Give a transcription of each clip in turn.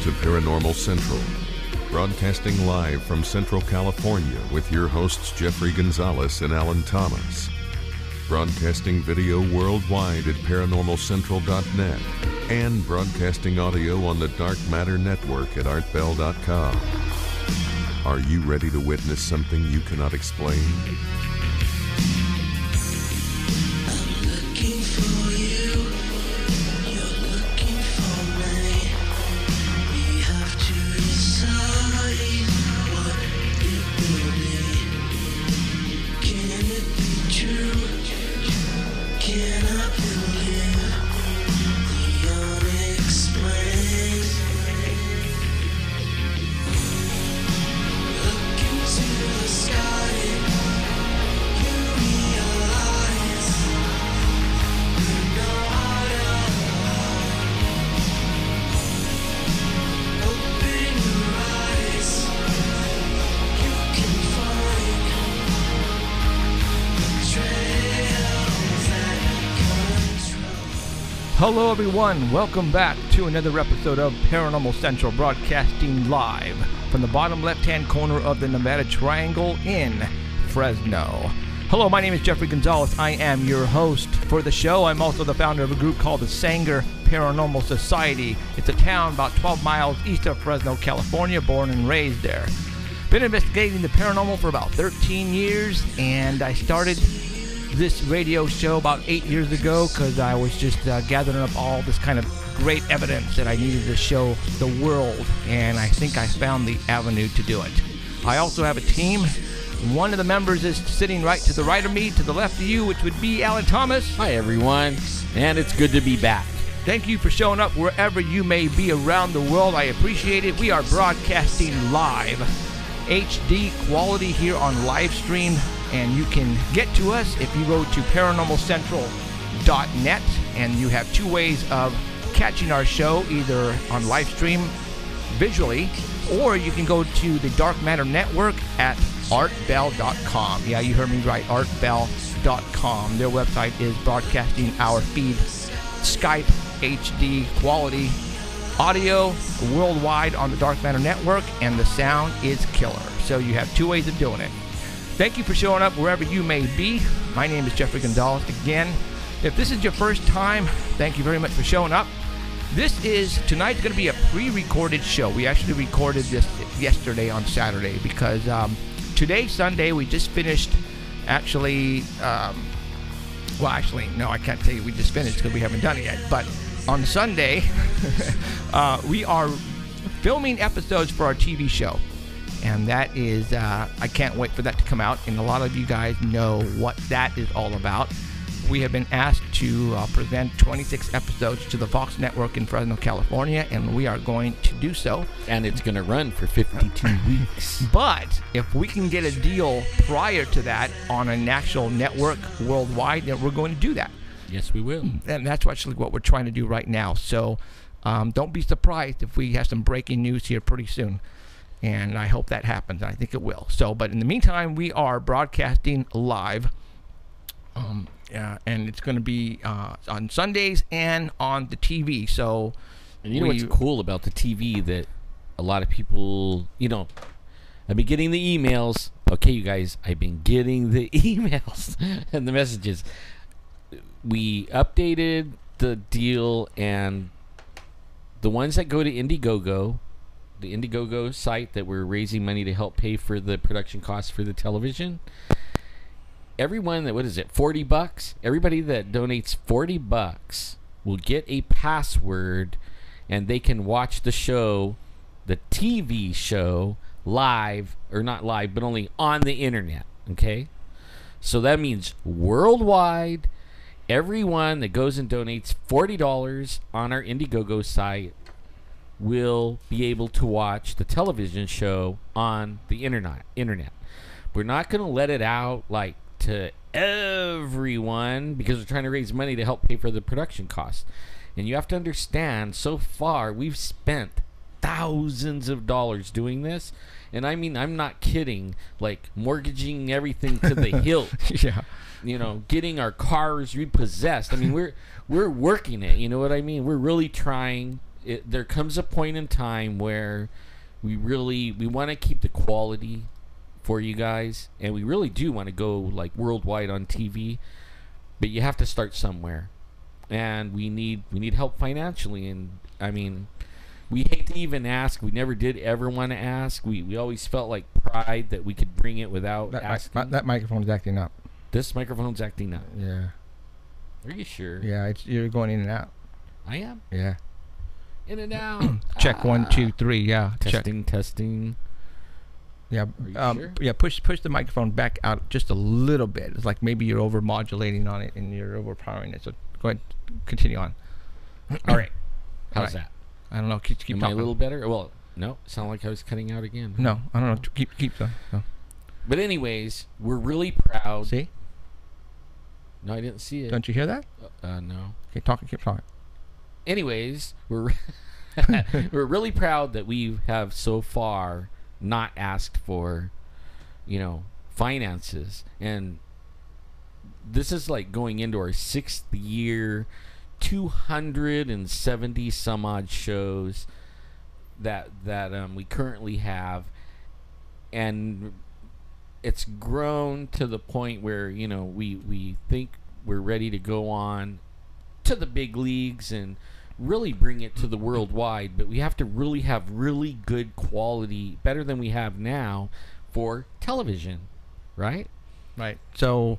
to Paranormal Central, broadcasting live from Central California with your hosts Jeffrey Gonzalez and Alan Thomas. Broadcasting video worldwide at ParanormalCentral.net and broadcasting audio on the Dark Matter Network at ArtBell.com. Are you ready to witness something you cannot explain? Hello everyone, welcome back to another episode of Paranormal Central, broadcasting live from the bottom left-hand corner of the Nevada Triangle in Fresno. Hello, my name is Jeffrey Gonzalez. I am your host for the show. I'm also the founder of a group called the Sanger Paranormal Society. It's a town about 12 miles east of Fresno, California, born and raised there. Been investigating the paranormal for about 13 years, and I started this radio show about 8 years ago because I was just gathering up all this kind of great evidence that I needed to show the world, and I think I found the avenue to do it. I also have a team. One of the members is sitting right to the right of me, to the left of you, which would be Alan Thomas. Hi everyone, and it's good to be back. Thank you for showing up wherever you may be around the world. I appreciate it. We are broadcasting live, HD quality here on live stream. And you can get to us if you go to ParanormalCentral.net, and you have two ways of catching our show, either on live stream visually, or you can go to the Dark Matter Network at ArtBell.com. Yeah, you heard me right, ArtBell.com. Their website is broadcasting our feed, Skype HD quality audio worldwide on the Dark Matter Network, and the sound is killer. So you have two ways of doing it. Thank you for showing up wherever you may be. My name is Jeffrey Gonzalez. Again, if this is your first time, thank you very much for showing up. Tonight's going to be a pre-recorded show. We actually recorded this yesterday on Saturday because today, Sunday, we just finished actually, no, I can't tell you we just finished because we haven't done it yet. But on Sunday, we are filming episodes for our TV show. And that is, I can't wait for that to come out. And a lot of you guys know what that is all about. We have been asked to present 26 episodes to the Fox Network in Fresno, California, and we are going to do so. And it's going to run for 52 weeks. But if we can get a deal prior to that on an actual network worldwide, then we're going to do that. Yes, we will. And that's actually what we're trying to do right now. So don't be surprised if we have some breaking news here pretty soon. And I hope that happens, and I think it will. So, but in the meantime, we are broadcasting live, and it's going to be on Sundays and on the TV. So, and you know what's cool about the TV that a lot of people, I've been getting the emails. Okay, you guys, I've been getting the emails and the messages. We updated the deal, and the ones that go to Indiegogo, the Indiegogo site that we're raising money to help pay for the production costs for the television. Everyone that, $40? Everybody that donates $40 will get a password, and they can watch the show, the TV show, live, or not live, but only on the internet, okay? So that means worldwide, everyone that goes and donates $40 on our Indiegogo site will be able to watch the television show on the internet. We're not going to let it out like to everyone because we're trying to raise money to help pay for the production costs. And you have to understand, so far we've spent thousands of dollars doing this, and I mean, I'm not kidding, like mortgaging everything to the hilt. Yeah. Getting our cars repossessed. I mean, we're working it, you know what I mean? We're really trying there comes a point in time where we want to keep the quality for you guys, and we really do want to go like worldwide on TV, but you have to start somewhere, and we need help financially. And I mean, we hate to even ask. We never did ever want to ask. We always felt like pride that we could bring it without asking. That microphone's acting up. This microphone's acting up. Yeah. Are you sure? Yeah, you're going in and out. I am. Yeah. In and out. Check 1, 2, 3. Yeah. Testing. Yeah. Sure? Yeah. Push the microphone back out just a little bit. It's like maybe you're over modulating on it and you're overpowering it. So go ahead, continue on. All right. How's All right. that? I don't know. Keep Am talking. I a little better? Well, no. Sound like I was cutting out again. No, I don't know. Keep going. No. But anyways, we're really proud. See? No, I didn't see it. Don't you hear that? No. Keep talking. Anyways, we're we're really proud that we have so far not asked for, finances, and this is like going into our 6th year, 270 some odd shows that we currently have, and it's grown to the point where we think we're ready to go on to the big leagues and really bring it to the worldwide, but we have to really have really good quality, better than we have now, for television, right? Right. So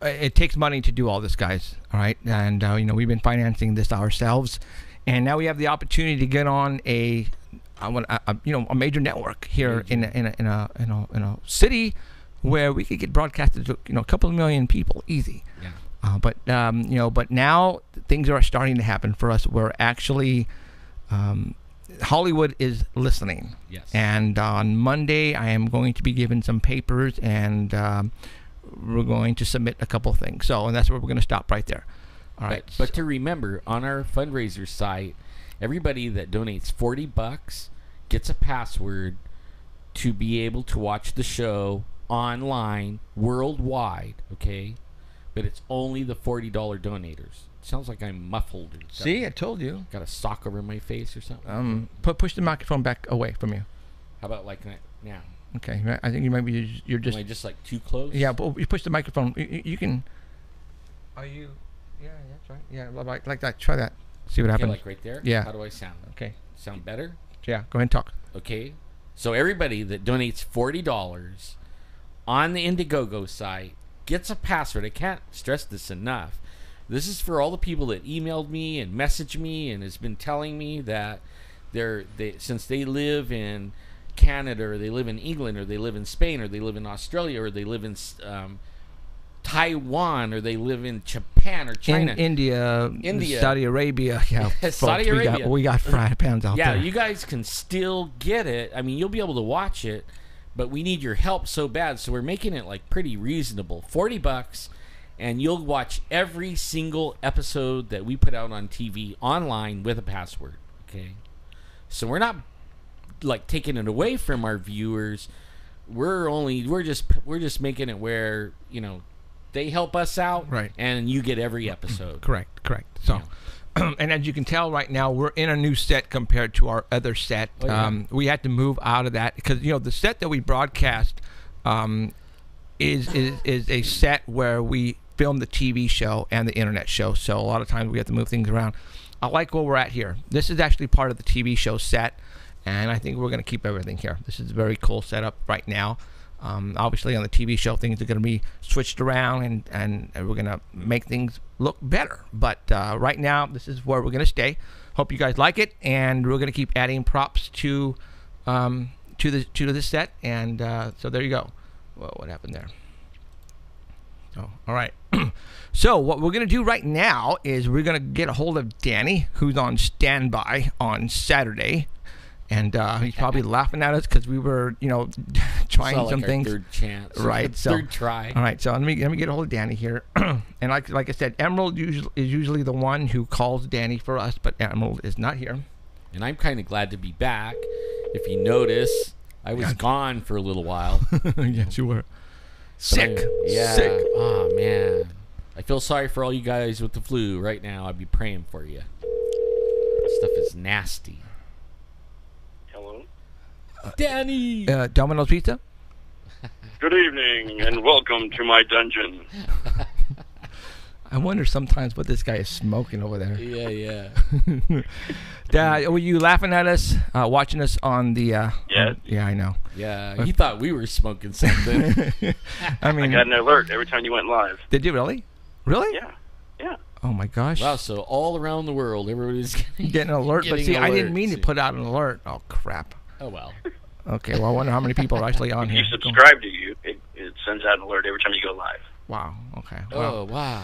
it takes money to do all this, guys. All right, and we've been financing this ourselves, and now we have the opportunity to get on a major network here in a city where we could get broadcasted to a couple of million people easy. Yeah. But now things are starting to happen for us. We're actually Hollywood is listening. Yes. And on Monday, I am going to be given some papers, and we're going to submit a couple things. And that's where we're going to stop right there. All right. But to remember, on our fundraiser site, everybody that donates $40 gets a password to be able to watch the show online worldwide. Okay. But it's only the $40 donators. Sounds like I'm muffled. See, I told you. Got a sock over my face or something? Push the microphone back away from you. How about like now? Okay, I think you might be. You're just. Am I just like too close? Yeah, but you push the microphone. You can. Are you? Yeah, that's right. Yeah, like that. Try that. See what happens. Like right there. Yeah. How do I sound? Okay. Sound better? Yeah. Go ahead and talk. Okay. So everybody that donates $40 on the Indiegogo site gets a password. I can't stress this enough. This is for all the people that emailed me and messaged me and has been telling me that since they live in Canada, or they live in England, or they live in Spain, or they live in Australia, or they live in Taiwan, or they live in Japan or China, India, Saudi Arabia. Yeah, Saudi Arabia. We got fried pounds out there. Yeah, you guys can still get it. I mean, you'll be able to watch it, but we need your help so bad. So we're making it like pretty reasonable. $40, and you'll watch every single episode that we put out on TV online with a password. Okay, so we're not like taking it away from our viewers. We're just making it where they help us out, right? And you get every episode. Correct. So. And as you can tell right now, we're in a new set compared to our other set. Oh, yeah. We had to move out of that because the set that we broadcast is a set where we film the TV show and the internet show. So a lot of times we have to move things around. I like where we're at here. This is actually part of the TV show set, and I think we're going to keep everything here. This is a very cool setup right now. Obviously, on the TV show, things are going to be switched around, and we're going to make things look better. But right now, this is where we're going to stay. Hope you guys like it, and we're going to keep adding props to this set. And so there you go. Whoa, what happened there? Oh, all right. So what we're going to do right now is we're going to get a hold of Danny, who's on standby on Saturday. And he's probably laughing at us because we were, trying some things. Third chance, right? So, third try. All right. So let me get a hold of Danny here. And like I said, Emerald is usually the one who calls Danny for us, but Emerald is not here. And I'm kind of glad to be back. If you notice, I was gone for a little while. Yes, you were. Sick. Sick. Oh man, I feel sorry for all you guys with the flu right now. I'd be praying for you. stuff is nasty. Hello. Danny. Domino's Pizza. Good evening, and welcome to my dungeon. I wonder sometimes what this guy is smoking over there. Yeah. Dad, were you laughing at us, watching us on the? Yes. Yeah, I know. Yeah, he thought we were smoking something. I mean, I got an alert every time you went live. did you really? Really? Yeah. Oh my gosh. Wow, so all around the world, everybody's Getting an alert, but getting see, I didn't alerts. mean to put out an alert. Oh crap. Oh, well. Okay, well, I wonder how many people are actually on If here. you subscribe to you, it sends out an alert every time you go live. Wow. Okay. Oh, Wow. wow.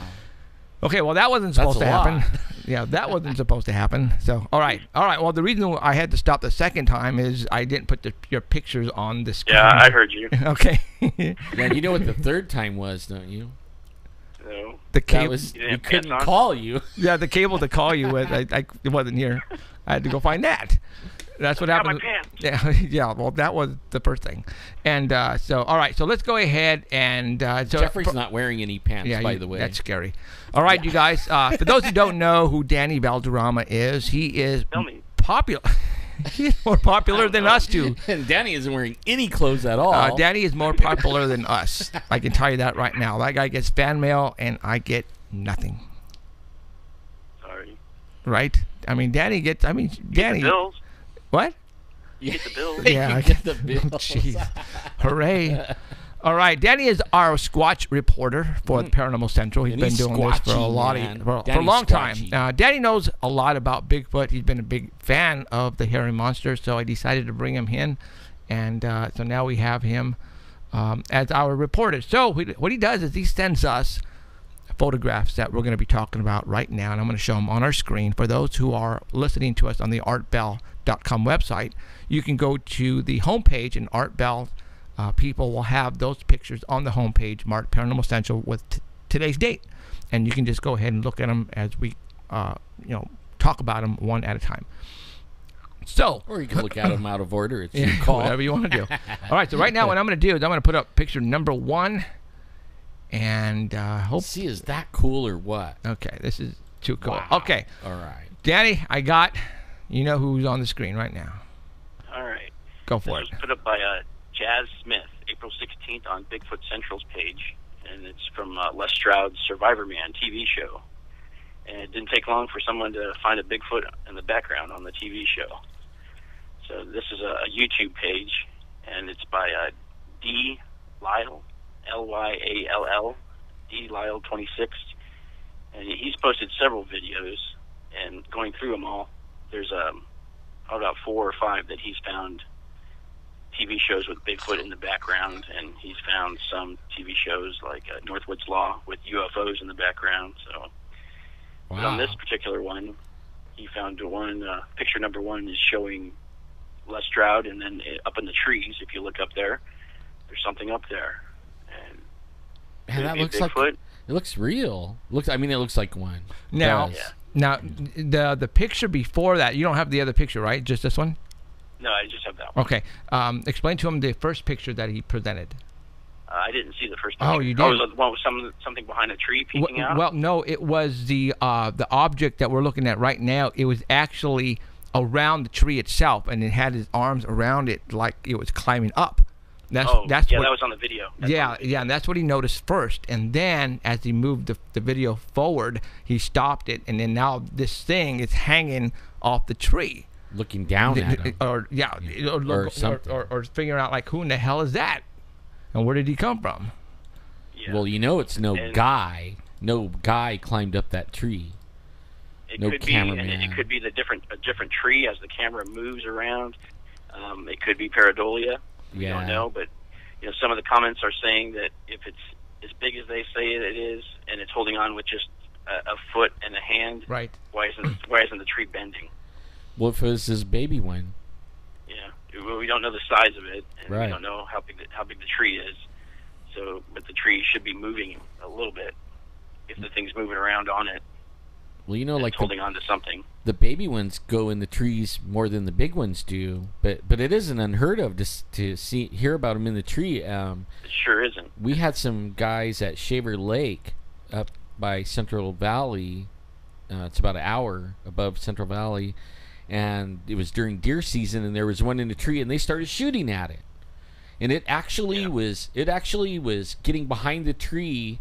Okay. Well, that wasn't supposed to That's a happen. Yeah, that wasn't supposed to happen. So, all right. Well, the reason I had to stop the second time is I didn't put your pictures on the screen. Yeah, I heard you. Okay. Man, you know what the third time was, don't you? No. The That cable. was, You didn't we have couldn't pants on? call you. Yeah, the cable to call you with. It wasn't here. I had to go find that. That's what Got my happened. pants. Yeah, yeah. Well, that was the first thing, and so all right. So let's go ahead and so Jeffrey's not wearing any pants, by the way. That's scary. All right, you guys. For those who don't know who Danny Valderrama is, he is Tell me. popular. He's more popular than us two. And Danny isn't wearing any clothes at all. Danny is more popular than us. I can tell you that right now. That guy gets fan mail, and I get nothing. Sorry. Right? I mean, Danny gets. I mean, Danny. The bills. What? You get the bills. Yeah, I get the bills. Jeez. Hooray. All right, Danny is our Squatch reporter for the Paranormal Central. He's And been he's doing this for a squatchy, lot man. for a Danny's long squatchy. time. Danny knows a lot about Bigfoot. He's been a big fan of the hairy monster, so I decided to bring him in, and so now we have him as our reporter. So what he does is he sends us photographs that we're going to be talking about right now, and I'm going to show them on our screen. For those who are listening to us on the artbell.com website, you can go to the homepage, and Art Bell people will have those pictures on the homepage marked Paranormal Central with today's date, and you can just go ahead and look at them as we talk about them one at a time. So, Or you can look at them out of order. It's yeah, your call. whatever you want to do. All right, so right now what I'm going to do is I'm going to put up picture number 1, and hope. See, is that cool or what? Okay, this is too cool. Wow. Okay, All right. Danny, I got. You know who's on the screen right now. All right. Go This for it. was put up by Jazz Smith, April 16th on Bigfoot Central's page, and it's from Les Stroud's Survivor Man TV show. And it didn't take long for someone to find a Bigfoot in the background on the TV show. So this is a YouTube page, and it's by D. Lyle, Lyall, D. Lyle 26, and he's posted several videos. And going through them all, there's about 4 or 5 that he's found TV shows with Bigfoot in the background, and he's found some TV shows like Northwood's Law with UFOs in the background. So but on this particular one, he found one, picture number 1 is showing Les Stroud, and then up in the trees, if you look up there, there's something up there. And Man, that looks like Bigfoot. it looks real. It looks like one. Now, It does. now the picture before that, you don't have the other picture, right? Just this one? No, I just have that one. Okay. Explain to him the first picture that he presented. I didn't see the first picture. Oh, you Oh, didn't? it was the one with something behind a tree peeking out? Well, no, it was the object that we're looking at right now. It was actually around the tree itself, and it had his arms around it like it was climbing up. That's yeah, what, that was on the video. yeah, and that's what he noticed first. And then as he moved the video forward, he stopped it, and then now this thing is hanging off the tree. Looking down at him. Or something. or figuring out like who in the hell is that, and where did he come from? Yeah. Well, it's no And- guy. No guy climbed up that tree. It No could be, cameraman. and it could be a different tree as the camera moves around. It could be pareidolia. We Yeah. don't know, but some of the comments are saying that if it's as big as they say it is, and it's holding on with just a foot and a hand, Right. why isn't the tree bending? What if it was his baby one? Yeah, we don't know the size of it, and Right. we don't know how big the tree is. So, but the tree should be moving a little bit if the thing's moving around on it. Well, It's like holding on to something. the baby ones go in the trees more than the big ones do, but it isn't unheard of to hear about them in the tree. It sure isn't. We had some guys at Shaver Lake up by Central Valley. It's about an hour above Central Valley, and it was during deer season, and there was one in a tree, and they started shooting at it, and it actually was getting behind the tree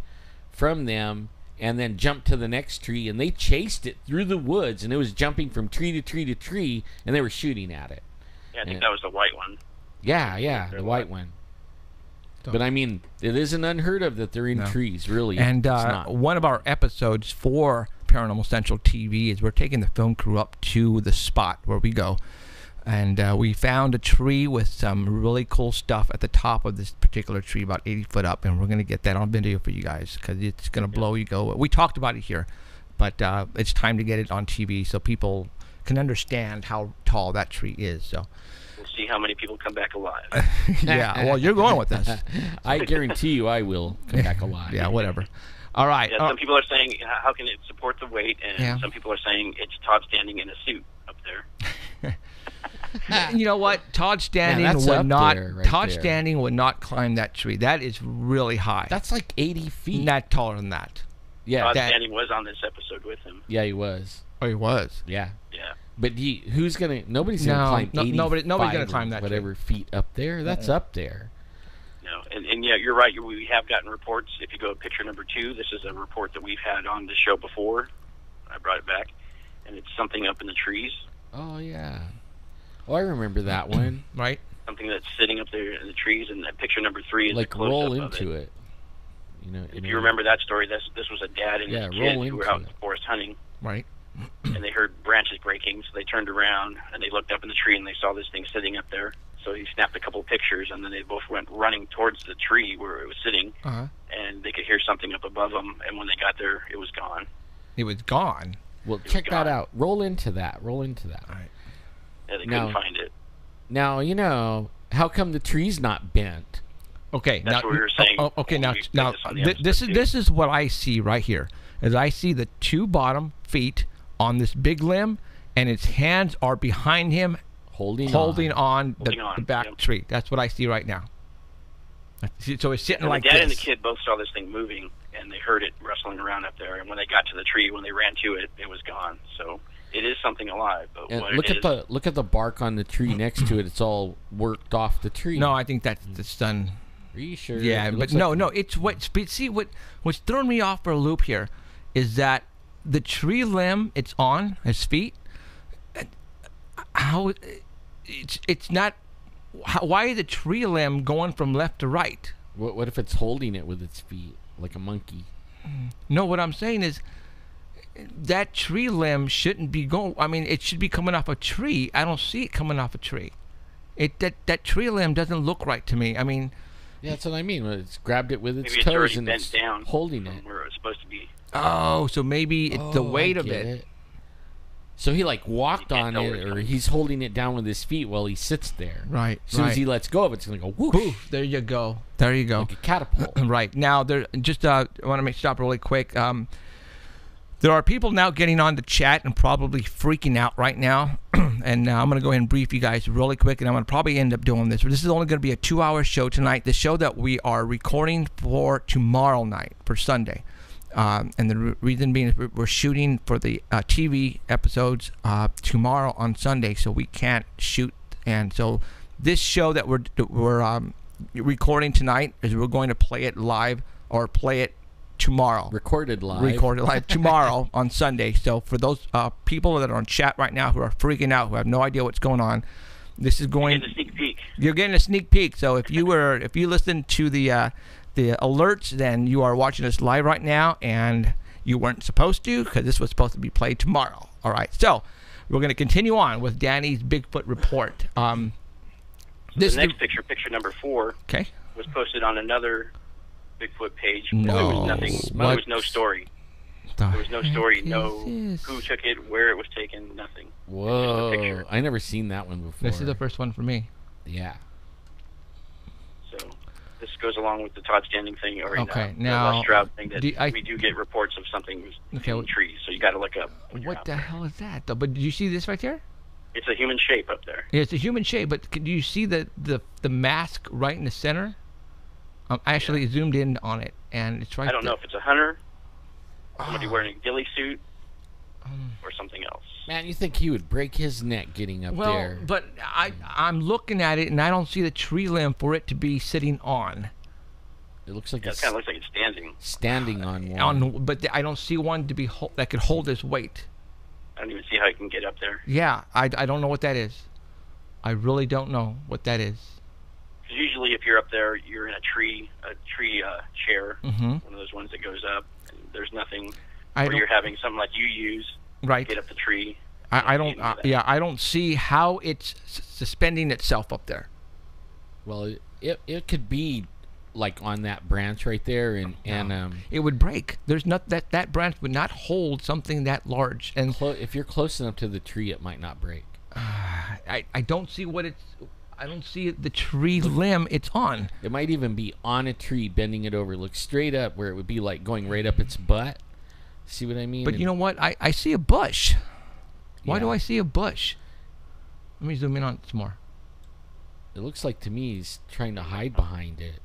from them, and then jumped to the next tree, and they chased it through the woods, and it was jumping from tree to tree to tree, and they were shooting at it. Yeah, I think that was the white one. Yeah, the white one. But I mean, it isn't unheard of that they're in trees, really. And one of our episodes for Paranormal Central TV is we're taking the film crew up to the spot where we go. And we found a tree with some really cool stuff at the top of this particular tree, about 80 foot up. And we're going to get that on video for you guys because it's going to blow you go. We talked about it here, but it's time to get it on TV so people can understand how tall that tree is. So. We'll see how many people come back alive. Yeah, well, you're going with us. I guarantee you I will come back alive. Yeah, whatever. All right. Yeah, some people are saying, how can it support the weight? And some people are saying it's Todd standing in a suit up there. You know what? Todd Standing Standing would not climb that tree. That is really high. That's like 80 feet. Not taller than that. Yeah. Todd Standing was on this episode with him. Yeah, he was. Oh, he was? Yeah. Yeah. But nobody's gonna climb 80 nobody's gonna climb that whatever feet up there. That's up there. No, and yeah, you're right. We have gotten reports. If you go to picture number 2, this is a report that we've had on the show before. I brought it back, and it's something up in the trees. Oh yeah. Oh, I remember that one. Right. Something that's sitting up there in the trees, and that picture number 3 is like a roll close-up into of it. You know. If you remember that story, this was a dad and his kid who were out in the forest hunting. Right. And they heard branches breaking, so they turned around and they looked up in the tree and they saw this thing sitting up there. So he snapped a couple of pictures, and then they both went running towards the tree where it was sitting, and they could hear something up above them. And when they got there, it was gone. It was gone. Well, check that out. Roll into that. All right. Yeah, they couldn't find it. Now how come the tree's not bent? Okay, that's what we were saying. Okay, now this is what I see right here. Is I see the 2 bottom feet on this big limb, and its hands are behind him, holding on the back tree. That's what I see right now. So it's sitting like this. The dad and the kid both saw this thing moving, and they heard it rustling around up there. And when they got to the tree, when they ran to it, it was gone. So it is something alive. But look at the bark on the tree next to it. It's all worked off the tree. No, I think that's done. Are you sure? Yeah, but no. It's what's throwing me off for a loop here is that the tree limb it's on his feet. How it's not. Why is the tree limb going from left to right? What if it's holding it with its feet like a monkey? No, what I'm saying is that tree limb shouldn't be going. I mean, it should be coming off a tree. I don't see it coming off a tree. That tree limb doesn't look right to me. I mean, yeah, that's what I mean. It's grabbed it with its maybe toes and bent it's down holding it where it's supposed to be. Oh, so maybe it's the weight of it. So he like walked on it, or he's holding it down with his feet while he sits there. Right. As soon as he lets go of it, it's gonna go whoosh. Poof, there you go. There you go. Like a catapult. Right. Now, I want to stop really quick. There are people now getting on the chat and probably freaking out right now. And I'm going to go ahead and brief you guys really quick, and I'm going to probably end up doing this. This is only going to be a 2-hour show tonight. The show that we are recording for tomorrow night, for Sunday. And the reason being is we're shooting for the TV episodes tomorrow on Sunday, so we can't shoot. And so this show that we're recording tonight is we're going to play it live or play it tomorrow. Recorded live tomorrow on Sunday. So for those people that are on chat right now who are freaking out, who have no idea what's going on, this is going. You're getting a sneak peek. You're getting a sneak peek. So if you listen to the alerts, then you are watching us live right now, and you weren't supposed to because this was supposed to be played tomorrow. All right. So we're going to continue on with Danny's Bigfoot report. The next picture number 4, was posted on another Bigfoot page. No. There was nothing. There was no story. There was no story. No who took it, where it was taken. Nothing. Whoa! I never seen that one before. This is the first one for me. Yeah. So this goes along with the Todd Standing thing, or now the Les Stroud thing. That we do get reports of something in trees. So you got to look up. What the hell is that? Though? But did you see this right here? It's a human shape up there. Yeah, it's a human shape, but do you see the mask right in the center? I actually zoomed in on it, and it's right there. I don't know if it's a hunter, somebody wearing a ghillie suit, or something else. Man, you think he would break his neck getting up there? Well, but I'm looking at it, and I don't see the tree limb for it to be sitting on. It looks like Yeah, it it's kind of looks like it's standing on one. But I don't see one to be that could hold his weight. I don't even see how you can get up there. Yeah, I don't know what that is. I really don't know what that is. 'Cause usually, if you're up there, you're in a tree chair, one of those ones that goes up. And there's nothing. Or you're having something like you use. Right. To get up the tree. I don't. I don't see how it's suspending itself up there. Well, it could be like on that branch right there, and it would break. There's not that branch would not hold something that large. And if you're close enough to the tree, it might not break. I don't see what it's. I don't see the tree limb it's on. It might even be on a tree, bending it over, look straight up, where it would be like going right up its butt. See what I mean? But you know what? I see a bush. Why do I see a bush? Let me zoom in on it some more. It looks like to me he's trying to hide behind it.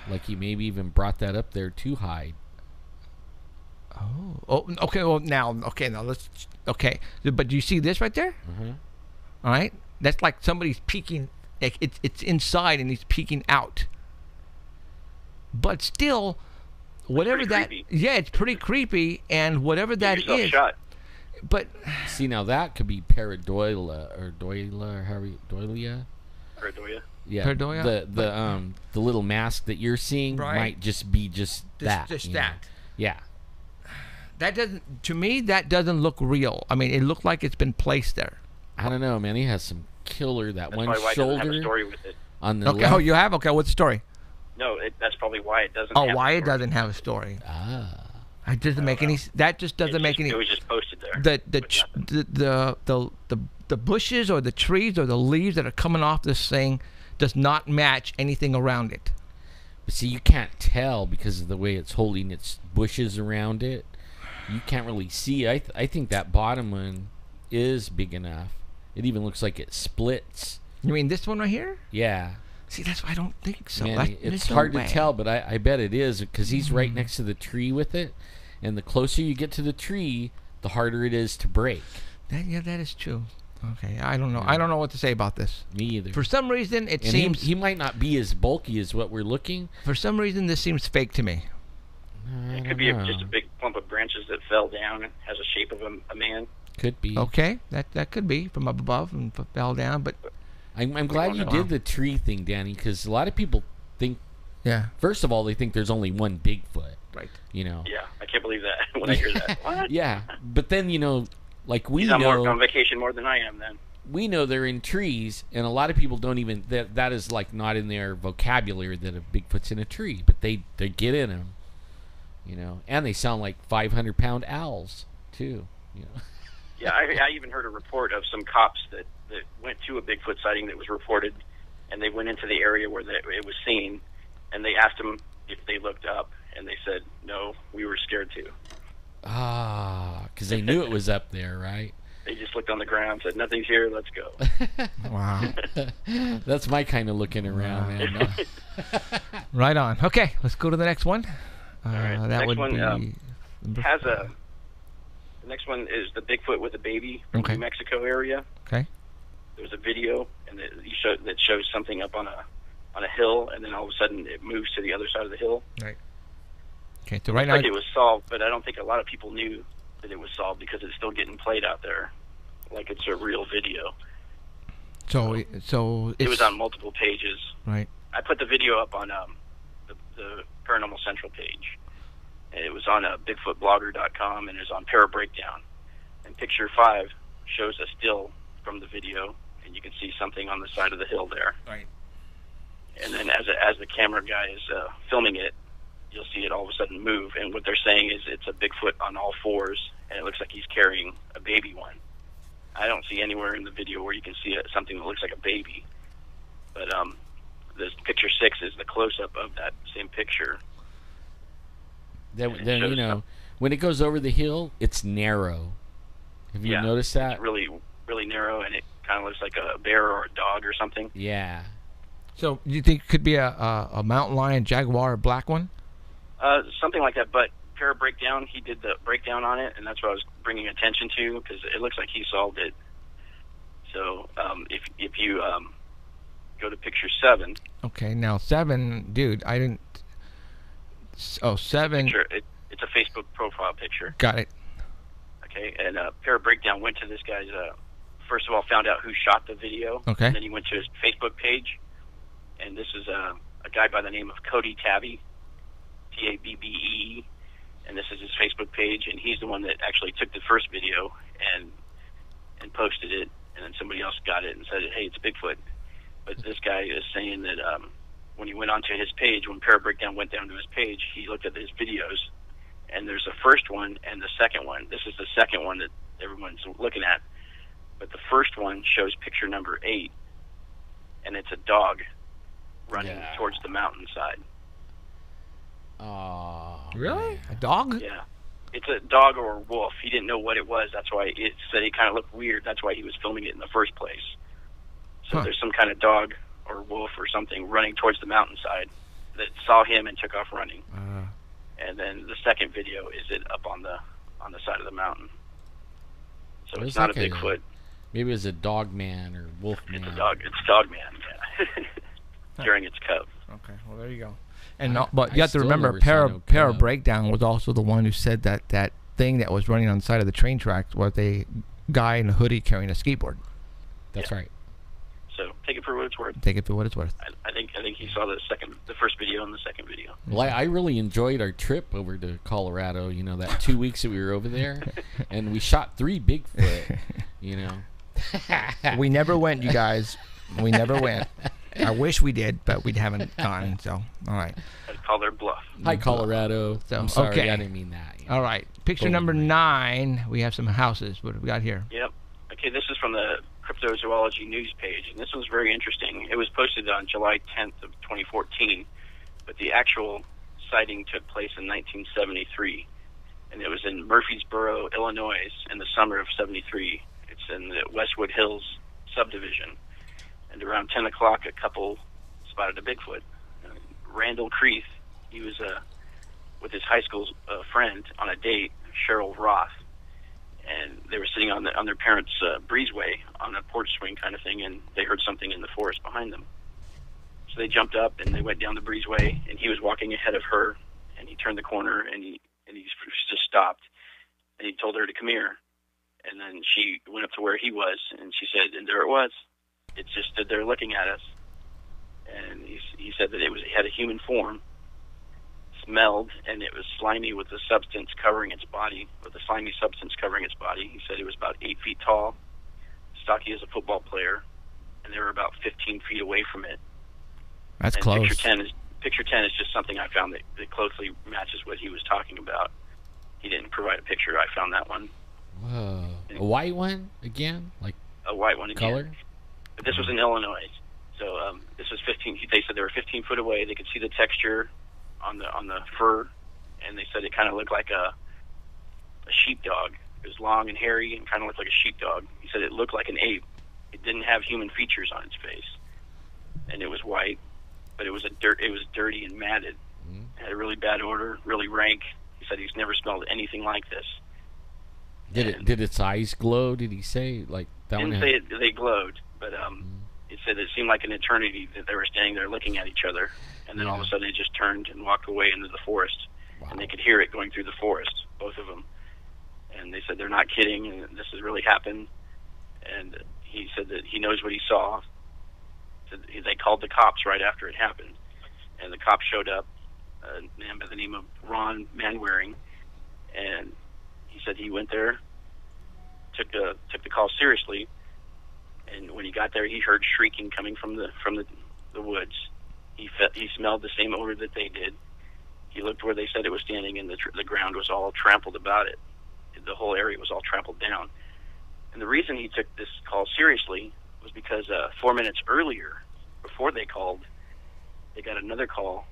Like he maybe even brought that up there to hide. Oh, okay. Well, now let's. Okay, but do you see this right there? All right, that's like somebody's peeking. Like it's inside and he's peeking out. But still, whatever that. Creepy. Yeah, it's pretty creepy, and whatever that is. Shot. But see, now that could be pareidolia or doilia. Paradoia. Yeah, Paradoia? the little mask that you're seeing might just be that. Just that. Know? Yeah. That doesn't. To me, that doesn't look real. I mean, it looked like it's been placed there. I don't know, man. He has some killer. That That's one probably why it doesn't have a shoulder story with it. on the Okay. left. Oh, you have. Okay. What's the story? No, that's probably why it doesn't. Oh, have why a it story. doesn't have a story? Ah. It doesn't make any. That just doesn't make any. It was just posted there. The bushes or the trees or the leaves that are coming off this thing does not match anything around it. But see, you can't tell because of the way it's holding its bushes around it. You can't really see. I think that bottom one is big enough. It even looks like it splits. You mean this one right here? Yeah. See, that's why I don't think so. Man, it's hard to tell, but I bet it is because he's right next to the tree with it. And the closer you get to the tree, the harder it is to break. That is true. Okay, I don't know. I don't know what to say about this. Me either. For some reason, it seems he might not be as bulky as what we're looking. For some reason, this seems fake to me. It could be just a big clump of branches that fell down and has a shape of a man. Could be. Okay, that could be from up above and fell down, but I'm glad you did the tree thing, Danny, because a lot of people think. Yeah. First of all, they think there's only one Bigfoot. Right. You know. Yeah, I can't believe that when I hear that. What? Yeah, but then like we He's know on vacation more than I am. Then we know they're in trees, and a lot of people don't even that is like not in their vocabulary that a Bigfoot's in a tree, but they get in them. You know, and they sound like 500-pound owls too. You know. Yeah, I even heard a report of some cops that went to a Bigfoot sighting that was reported, and they went into the area where it was seen, and they asked them if they looked up, and they said, no, we were scared to. Ah, because they knew it was up there, right? They just looked on the ground, said, nothing's here, let's go. Wow. That's my kind of looking around, man. Right on. Okay, let's go to the next one. All right. That next would one be the next one is the Bigfoot with a baby from Okay. New Mexico area. Okay. There's a video and that shows something up on a hill, and then all of a sudden it moves to the other side of the hill. Right. Okay, so right It's now like it was solved, but I don't think a lot of people knew that it was solved because it's still getting played out there like it's a real video. so It was on multiple pages. right. I put the video up on the Paranormal Central page. It was on BigfootBlogger.com, and it was on Parabreakdown. And picture 5 shows a still from the video, and you can see something on the side of the hill there. Right. And then as the camera guy is filming it, you'll see it all of a sudden move. And what they're saying is it's a Bigfoot on all fours, and it looks like he's carrying a baby one. I don't see anywhere in the video where you can see something that looks like a baby. But this picture 6 is the close-up of that same picture. Then you know, when it goes over the hill, it's narrow. Have you noticed that? It's really, really narrow, and it kind of looks like a bear or a dog or something. Yeah. So you think it could be a mountain lion, jaguar, or black one? Something like that, but Para Breakdown, he did the breakdown on it, and that's what I was bringing attention to, because it looks like he solved it. So if you go to picture 7. Okay, now 7, dude, I didn't. Oh, 7. It's a Facebook profile picture. Got it. Okay, and Para Breakdown went to this guy's. First of all, found out who shot the video. Okay. And then he went to his Facebook page, and this is a guy by the name of Cody Tabby, Tabbee, and this is his Facebook page, and he's the one that actually took the first video and posted it, and then somebody else got it and said, hey, it's Bigfoot. But this guy is saying that when he went onto his page, when Para Breakdown went down to his page, he looked at his videos, and there's the first one and the second one. This is the second one that everyone's looking at. But the first one shows picture number 8, and it's a dog running towards the mountainside. Oh, really? A dog? Yeah. It's a dog or a wolf. He didn't know what it was. That's why it said it kind of looked weird. That's why he was filming it in the first place. So there's some kind of dog or wolf or something running towards the mountainside that saw him and took off running. And then the second video is it up on the side of the mountain. So it's not a Bigfoot. Maybe it was a dog man or wolf man. It's a dog. It's dog man. Yeah. During its cub. Okay, well there you go. And but you have to remember, Para Breakdown was also the one who said that thing that was running on the side of the train tracks was a guy in a hoodie carrying a skateboard. That's right. So take it for what it's worth. Take it for what it's worth. I think he saw the first video and the second video. Well, I really enjoyed our trip over to Colorado. You know, that 2 weeks that we were over there, and we shot 3 Bigfoot. You know. We never went, you guys. We never went. I wish we did, but we haven't gone. So, all right. I'd call their bluff. Hi, Colorado. So, I'm sorry, okay. I didn't mean that. You know. All right. Picture number 9. We have some houses. What do we got here? Yep. Okay, this is from the Cryptozoology news page, and this was very interesting. It was posted on July 10th of 2014, but the actual sighting took place in 1973, and it was in Murfreesboro, Illinois, in the summer of '73. It's in the Westwood Hills subdivision. And around 10 o'clock, a couple spotted a Bigfoot. Randall Creeth, he was with his high school friend on a date, Cheryl Roth. And they were sitting on their parents' breezeway on a porch swing kind of thing, and they heard something in the forest behind them. So they jumped up, and they went down the breezeway, and he was walking ahead of her, and he turned the corner, and he just stopped. And he told her to come here. And then she went up to where he was, and she said, and there it was. It just stood there looking at us. And he said that it had a human form, smelled, and it was slimy with the substance covering its body, with a slimy substance covering its body. He said it was about 8 feet tall, stocky as a football player, and they were about 15 feet away from it. That's and close. Picture 10 is just something I found that closely matches what he was talking about. He didn't provide a picture. I found that one. Whoa. A white one again? Like a white one again. Color? But this was in Illinois. So this was 15. They said they were 15 foot away. They could see the texture on the fur, and they said it kind of looked like a sheepdog. It was long and hairy and kind of looked like a sheepdog. He said it looked like an ape. It didn't have human features on its face, and it was white, but it was dirty and matted. It had a really bad odor, really rank. He said he's never smelled anything like this. Did its eyes glow? Did he say like that? Didn't say they glowed, but it said it seemed like an eternity that they were standing there looking at each other, and then all of a sudden it just turned and walked away into the forest. Wow. And they could hear it going through the forest, both of them. And they said they're not kidding, and this has really happened. And he said that he knows what he saw. So they called the cops right after it happened, and the cops showed up, a man by the name of Ron Manwaring, and he said he went there, took the call seriously, and when he got there, he heard shrieking coming from the woods. He smelled the same odor that they did. He looked where they said it was standing, and the ground was all trampled about it. The whole area was all trampled down. And the reason he took this call seriously was because 4 minutes earlier, before they called, they got another call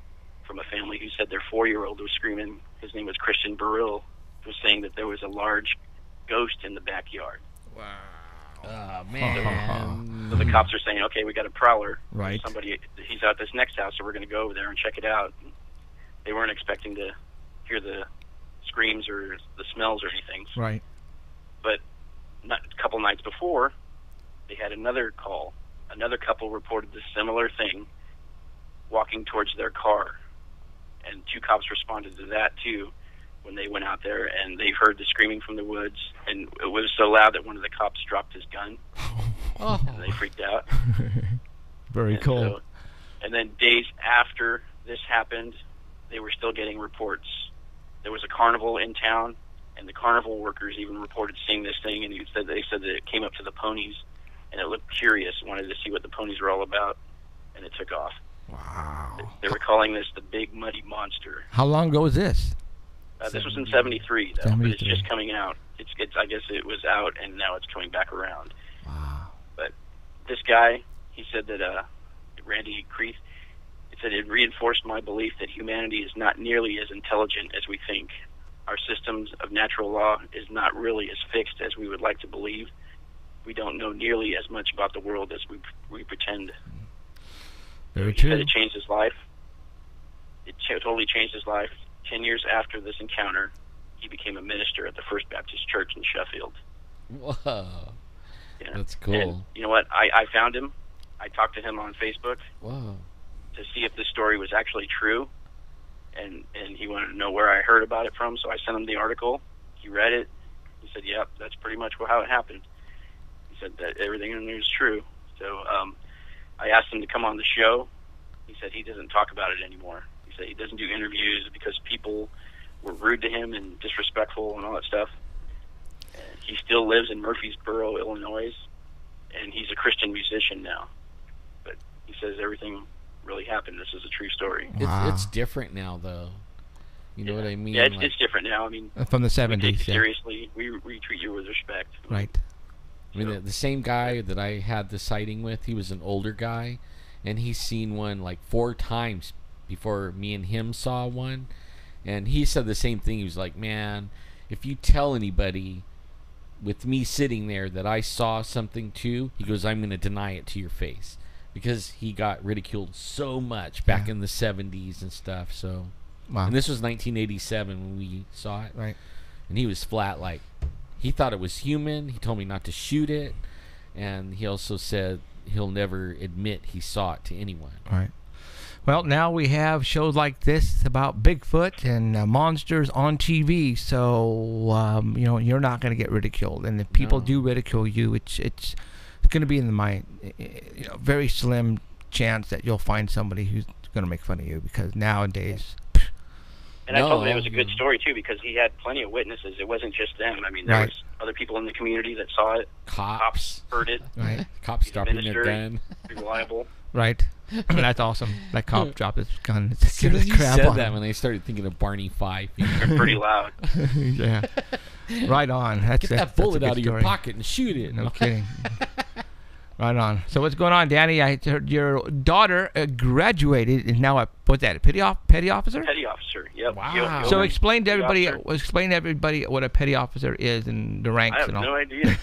from a family who said their 4-year-old was screaming. His name was Christian Burrill, was saying that there was a large ghost in the backyard. Wow. Oh, man. So the cops are saying, okay, we got a prowler. Right. He's out this next house, so we're going to go over there and check it out. They weren't expecting to hear the screams or the smells or anything. Right. But a couple nights before, they had another call. Another couple reported the similar thing walking towards their car. And 2 cops responded to that, too, when they went out there, and they heard the screaming from the woods. And it was so loud that one of the cops dropped his gun. Oh. And they freaked out. Very cool. So, and then days after this happened, they were still getting reports. There was a carnival in town, and the carnival workers even reported seeing this thing, and they said that it came up to the ponies, and it looked curious, wanted to see what the ponies were all about, and it took off. Wow. They were calling this the Big Muddy Monster. How long ago was this? This was in '73, though, 73. but it's just coming out. It's I guess it was out, and now it's coming back around. Wow. But this guy, he said that Randy Creeth, he said it reinforced my belief that humanity is not nearly as intelligent as we think. Our systems of natural law is not really as fixed as we would like to believe. We don't know nearly as much about the world as we pretend. Very He true. said it changed his life. It totally changed his life. 10 years after this encounter, he became a minister at the First Baptist Church in Sheffield. Whoa. Yeah. That's cool. And you know what? I found him. I talked to him on Facebook Whoa. to see if this story was actually true, and he wanted to know where I heard about it from, so I sent him the article. He read it. He said, yep, that's pretty much how it happened. He said that everything in there is true. So I asked him to come on the show. He said he doesn't talk about it anymore. He said he doesn't do interviews because people were rude to him and disrespectful and all that stuff. And he still lives in Murfreesboro, Illinois, and he's a Christian musician now. But he says everything really happened. This is a true story. Wow. It's different now, though. You know what I mean? Yeah, it's, Like, it's different now. I mean, From the we take 70s. you Yeah. seriously. We treat you with respect. Right. I mean, the same guy that I had the sighting with, he was an older guy, and he's seen one like 4 times before me and him saw one. And he said the same thing. He was like, man, if you tell anybody with me sitting there that I saw something too, he goes, I'm going to deny it to your face. Because he got ridiculed so much back in the 70s and stuff. So, Wow. and this was 1987 when we saw it. Right. And he was flat, like, he thought it was human. He told me not to shoot it. And he also said he'll never admit he saw it to anyone. Right. Well, now we have shows like this about Bigfoot and monsters on TV. So, you know, you're not going to get ridiculed. And if people No. do ridicule you, it's going to be in the mind, you know, very slim chance that you'll find somebody who's going to make fun of you, because nowadays. And I told him it No. was a good story, too, because he had plenty of witnesses. It wasn't just them. I mean, there Right. was other people in the community that saw it. Cops. Heard it. Right. Cops He's a dropping minister. their gun. Reliable. Right. That's awesome. That cop dropped his gun. As soon as you Crap said on that, him. when they started thinking of Barney Fife, They're pretty loud. Yeah. Right on. That's get that bullet out of your pocket and shoot it. No kidding. Right on. So what's going on, Danny? I heard your daughter graduated and now what's that? A petty officer? Petty officer. Yep. Wow. So explain to everybody. Officer. Explain to everybody what a petty officer is and the ranks I have and all. no idea.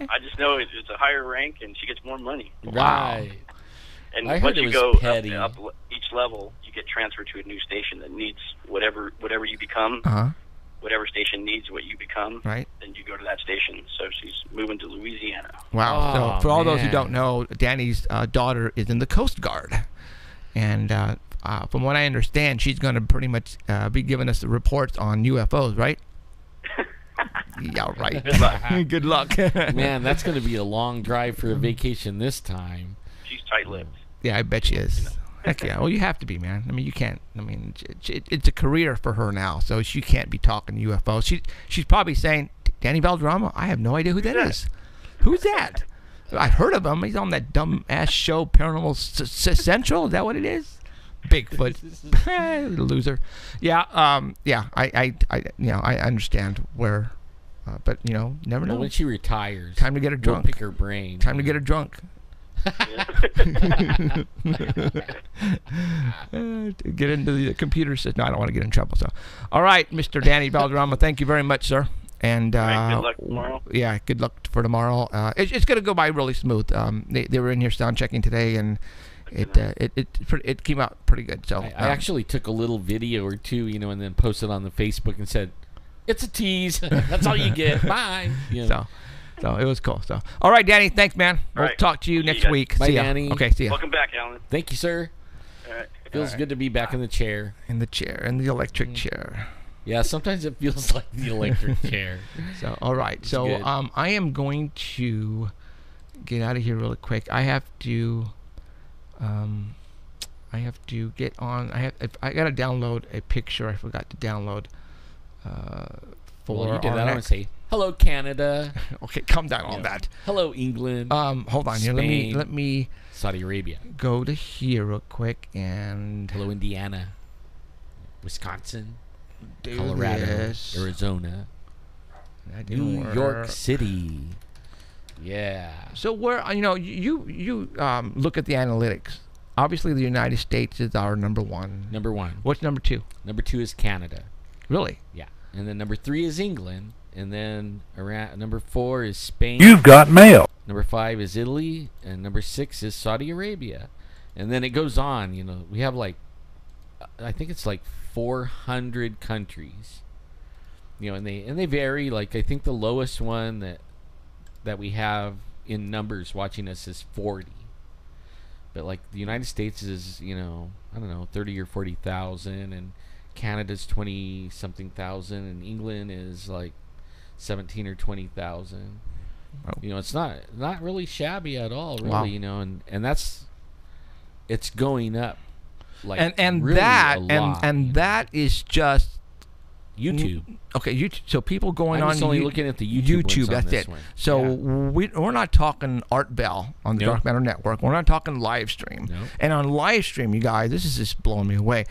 I just know it's a higher rank and she gets more money. Right. And I heard once it you was go petty. up each level, you get transferred to a new station that needs whatever you become. Uh-huh. Whatever station needs what you become, Right. then you go to that station. So she's moving to Louisiana. Wow. Oh, So for all those who man. don't know, Danny's daughter is in the Coast Guard, and from what I understand, she's going to pretty much be giving us the reports on UFOs, right? Yeah, right. Good luck. Good luck. Man, that's going to be a long drive for a vacation this time. She's tight-lipped. Yeah, I bet she is. Heck yeah. Well, you have to be, man. I mean, you can't. I mean, it's a career for her now, so she can't be talking UFOs. She's probably saying, Danny Valderrama, I have no idea who that is. Who's that? I heard of him. He's on that dumb-ass show, Paranormal Central. Is that what it is? Bigfoot. Loser. Yeah, yeah. I understand where, but, you know, never know. Well, when she retires, Time to get her we'll drunk. pick her brain. Time to get her drunk. Get into the computer system. No, I don't want to get in trouble. So, all right, Mr. Danny Valderrama, thank you very much, sir. And All right, good luck tomorrow. Yeah, good luck for tomorrow. It's going to go by really smooth. They were in here sound checking today, and it came out pretty good. So I actually took a little video or two, you know, and then posted on the Facebook and said, It's a tease. That's all you get. Bye. You know. So it was cool. So all right, Danny. Thanks, man. We'll right. talk to you See you next guys. week. Bye, See ya. Danny. Okay, see ya. Welcome back, Alan. Thank you, sir. All right. Feels good to be back in the chair. In the chair, in the electric chair. Yeah, sometimes it feels like the electric chair. So all right. So good. I am going to get out of here really quick. I have to get on. I got to download a picture. I forgot to download. For Well, you did our that. I want next. to say, hello, Canada. Okay, calm down on that. Hello, England. Hold on here. Spain. Let me Saudi Arabia. go to here real quick and Hello, Indiana. Wisconsin. do Colorado. this. Arizona. That didn't New work. York City. Yeah. So where you look at the analytics. Obviously, the United States is our number one. Number 1. What's number 2? Number 2 is Canada. Really? Yeah. And then number 3 is England. And then around number 4 is Spain. You've got mail. Number 5 is Italy. And number 6 is Saudi Arabia. And then it goes on. You know, we have like, I think it's like 400 countries. You know, and they vary. Like, I think the lowest one that we have in numbers watching us is 40. But like the United States is, I don't know, 30 or 40,000, and Canada's 20 something thousand, and England is like 17 or 20,000. Oh. It's not really shabby at all, really. Wow. And it's going up, like and really that a lot, and that is just YouTube. okay. YouTube. So people going I'm on just only You- looking at the YouTube ones on that's this it. one. So Yeah. we're not talking Art Bell on the Nope. Dark Matter Network. We're not talking live stream. Nope. And on live stream, you guys, this is just blowing me away.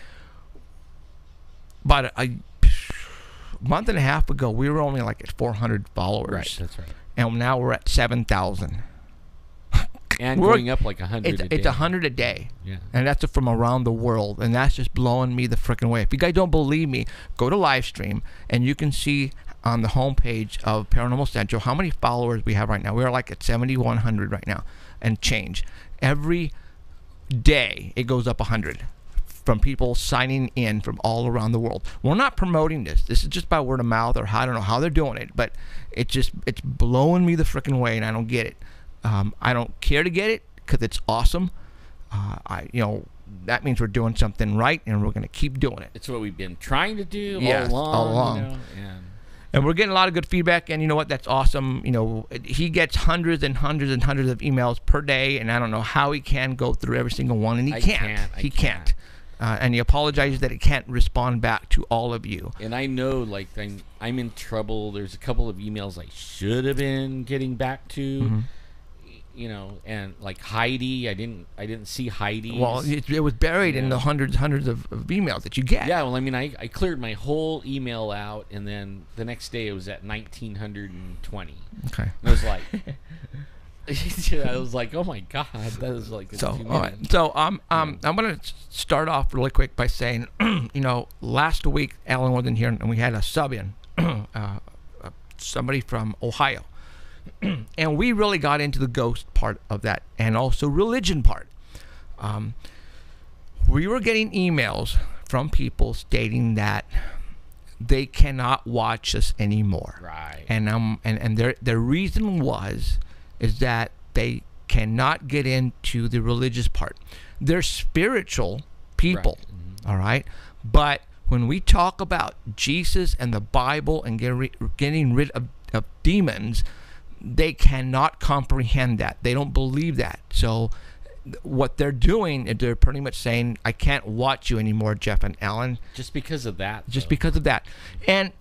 About a month and a half ago, we were only like at 400 followers. Right, that's right. And now we're at 7,000. And We're- going up like 100 a day. It's 100 a day. Yeah. And that's from around the world. And that's just blowing me the freaking way. If you guys don't believe me, go to live stream and you can see on the homepage of Paranormal Central how many followers we have right now. We're like at 7,100 right now and change. Every day it goes up 100 from people signing in from all around the world. We're not promoting this. This is just by word of mouth, or I don't know how they're doing it, but it's blowing me the freaking way, and I don't get it. I don't care to get it because it's awesome. That means we're doing something right, and we're going to keep doing it. It's what we've been trying to do Yes, all along. And we're getting a lot of good feedback, and you know what? That's awesome. He gets hundreds and hundreds and hundreds of emails per day, and I don't know how he can go through every single one, and he can't. He can't. And he apologizes that he can't respond back to all of you. And I know, like, I'm in trouble. There's a couple of emails I should have been getting back to. Mm-hmm. And like Heidi, I didn't see Heidi. Well, it was buried in the hundreds of emails that you get. Yeah, well, I mean, I cleared my whole email out, and then the next day it was at 1,920. Okay. And I was like, oh my god, that is like. So, all right. So, I'm gonna start off really quick by saying, last week Alan wasn't here, and we had a sub in, somebody from Ohio. And we really got into the ghost part of that, and also religion part. We were getting emails from people stating that they cannot watch us anymore. Right. And their reason is that they cannot get into the religious part. They're spiritual people, Right. Mm-hmm. all right? But when we talk about Jesus and the Bible and getting rid of demons, they cannot comprehend that. They don't believe that. So what they're doing is they're pretty much saying, I can't watch you anymore, Jeff and Alan. Just because of that. Just because of that. And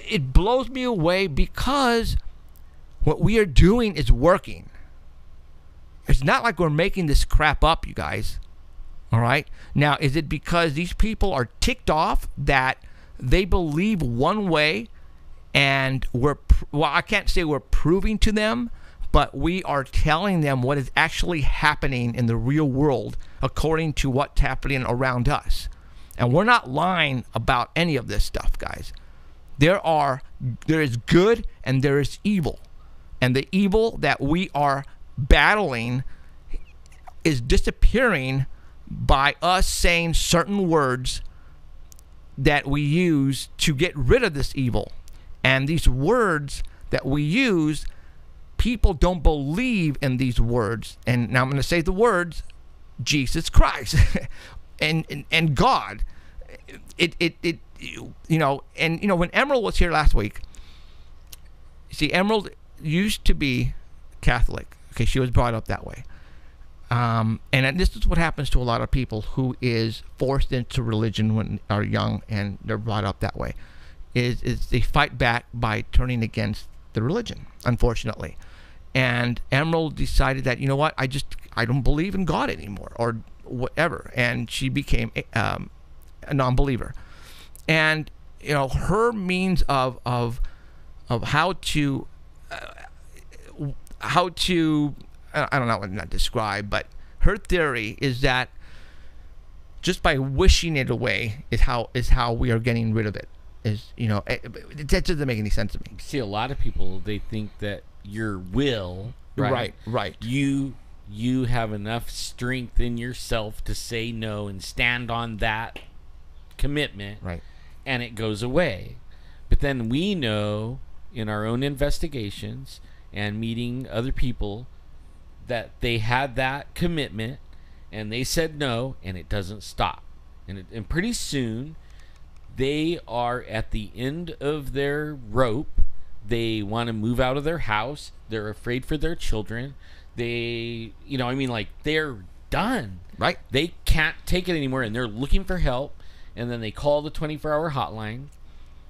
it blows me away because what we are doing is working. It's not like we're making this crap up, you guys. All right? Now, is it because these people are ticked off that they believe one way, and I can't say we're proving to them, but we are telling them what is actually happening in the real world according to what's happening around us. And we're not lying about any of this stuff, guys. There is good and there is evil. And the evil that we are battling is disappearing by us saying certain words that we use to get rid of this evil. And these words that we use, people don't believe in these words. And now I'm going to say the words, Jesus Christ and God. When Emerald was here last week, see, Emerald used to be Catholic. Okay, she was brought up that way. And this is what happens to a lot of people who is forced into religion when are young and they're brought up that way. Is they fight back by turning against the religion, unfortunately. And Emerald decided that, you know what, I don't believe in God anymore, or whatever. And she became a non-believer. And her means of how to I don't know what to describe, but her theory is that just by wishing it away is how we are getting rid of it. That doesn't make any sense to me. See, a lot of people, they think that your will, right? You have enough strength in yourself to say no and stand on that commitment, right? And it goes away. But then we know in our own investigations and meeting other people that they had that commitment and they said no, and it doesn't stop. And pretty soon they are at the end of their rope. They want to move out of their house. They're afraid for their children. They're done. Right. They can't take it anymore, and they're looking for help. And then they call the 24-hour hotline,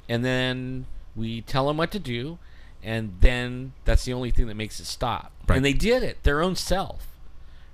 and then we tell them what to do, and then that's the only thing that makes it stop. Right. And they did it, their own self,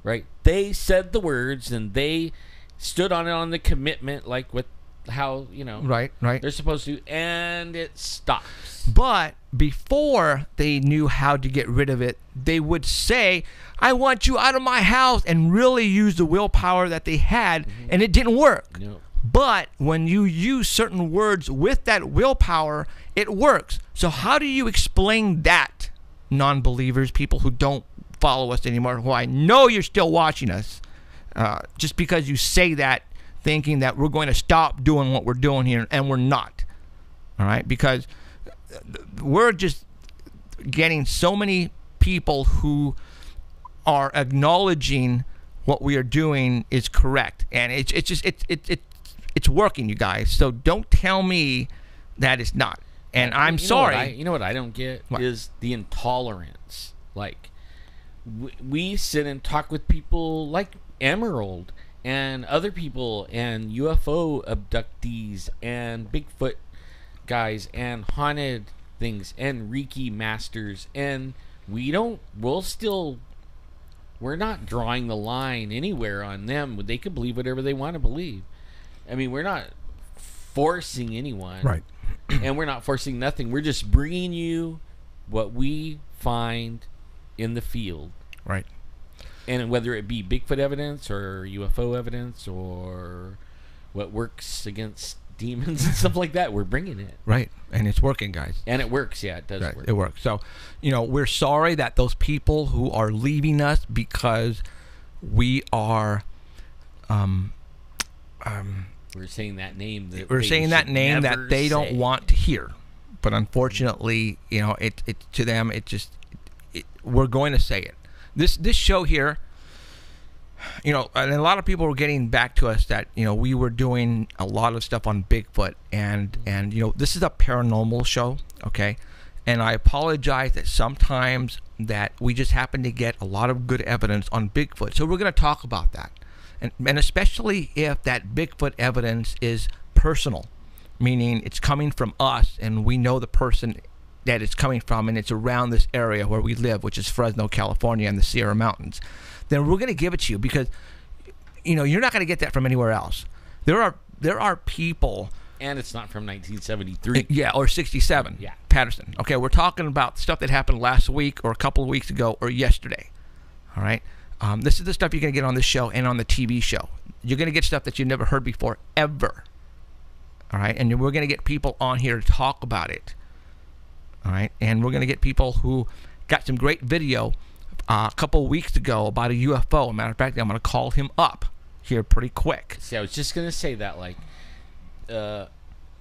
right? They said the words, and they stood on it, on the commitment, like with how, right, they're supposed to, and it stops. But before they knew how to get rid of it, they would say, I want you out of my house, and really use the willpower that they had, and it didn't work. No. But when you use certain words with that willpower, it works. So how do you explain that, non-believers, people who don't follow us anymore, who I know you're still watching us, just because you say that, thinking that we're going to stop doing what we're doing here, and we're not. All right? Because we're just getting so many people who are acknowledging what we are doing is correct, and it's working, you guys. So don't tell me that it's not. And I'm sorry. You know what I don't get is the intolerance. Like, we sit and talk with people like Emerald and other people and UFO abductees and Bigfoot guys and haunted things and Reiki masters, and we're not drawing the line anywhere on them. They can believe whatever they want to believe. I mean, we're not forcing anyone. Right. And we're not forcing nothing. We're just bringing you what we find in the field. Right. And whether it be Bigfoot evidence or UFO evidence or what works against demons and stuff like that, we're bringing it. Right. And it's working, guys. And it works. Yeah, it does right. work. It works. So, we're sorry that those people who are leaving us because we are we're saying that name that they don't want to hear. But unfortunately, it to them, we're going to say it. This show here, and a lot of people were getting back to us that, we were doing a lot of stuff on Bigfoot, and this is a paranormal show, okay? And I apologize that sometimes that we just happen to get a lot of good evidence on Bigfoot. So we're going to talk about that. And especially if that Bigfoot evidence is personal, meaning it's coming from us and we know the person that it's coming from, and it's around this area where we live, which is Fresno, California, and the Sierra Mountains, then we're going to give it to you, because you're not going to get that from anywhere else. There are people, and it's not from 1973. Yeah, or 67. Yeah. Patterson. Okay, we're talking about stuff that happened last week or a couple of weeks ago or yesterday. All right? This is the stuff you're going to get on this show and on the TV show. You're going to get stuff that you've never heard before, ever. All right? And we're going to get people on here to talk about it. All right? And we're going to get people who got some great video a couple of weeks ago about a UFO. As a matter of fact, I'm going to call him up here pretty quick. See, I was just going to say that, like,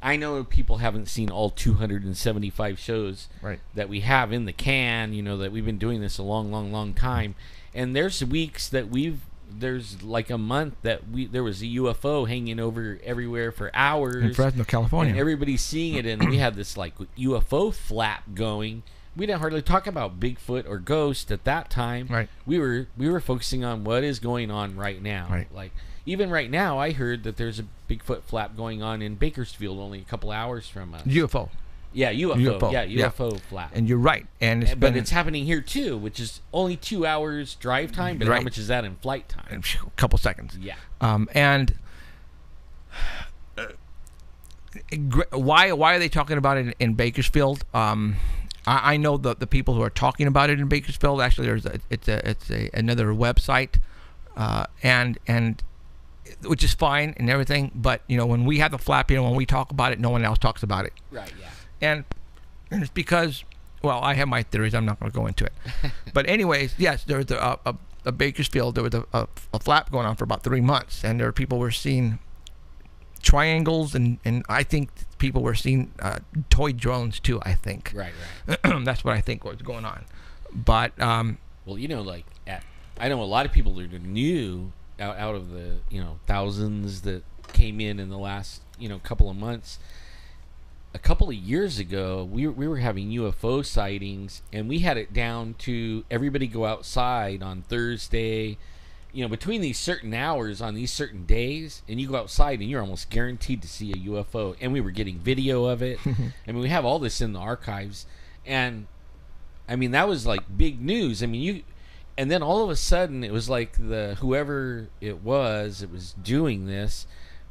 I know people haven't seen all 275 shows that we have in the can, that we've been doing this a long, long, long time. And there's weeks that there's like a month that there was a UFO hanging over everywhere for hours. In Fresno, California. And everybody's seeing it, and we had this like UFO flap going. We didn't hardly talk about Bigfoot or ghost at that time. Right. We were focusing on what is going on right now. Right. Like even right now, I heard that there's a Bigfoot flap going on in Bakersfield, only a couple hours from us. UFO. Yeah, UFO. Yeah, UFO flap. And you're right. And but it's happening here too, which is only 2 hours drive time. But how much is that in flight time? A couple seconds. Yeah. And why are they talking about it in Bakersfield? I know the people who are talking about it in Bakersfield. Actually, it's another website, and which is fine and everything. But when we have the flap here, when we talk about it, no one else talks about it. Right. Yeah. And it's because, well, I have my theories. I'm not going to go into it. But anyways, yes, there was a Bakersfield. There was a flap going on for about 3 months, and there were people were seeing triangles, and I think people were seeing toy drones too. I think. Right. That's what I think was going on. But well, I know a lot of people that are new out of the thousands that came in the last couple of months. A couple of years ago, we were having UFO sightings, and we had it down to everybody go outside on Thursday, between these certain hours on these certain days, and you go outside and you're almost guaranteed to see a UFO. And we were getting video of it. I mean, we have all this in the archives, and I mean that was like big news. I mean, and then all of a sudden it was like whoever it was doing this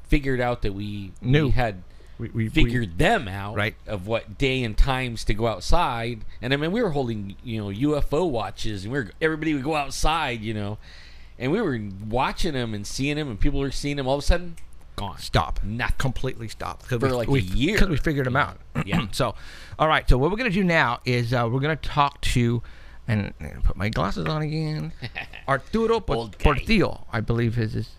figured out that we had. We figured them out, right, of what day and times to go outside. And I mean, we were holding UFO watches, and everybody would go outside, and we were watching them and seeing them, and people were seeing them. All of a sudden, gone, stop, nothing, completely stopped for like a year because we figured them out. Yeah. So, all right. So what we're gonna do now is we're gonna talk to, and put my glasses on again. Arturo Portillo, I believe is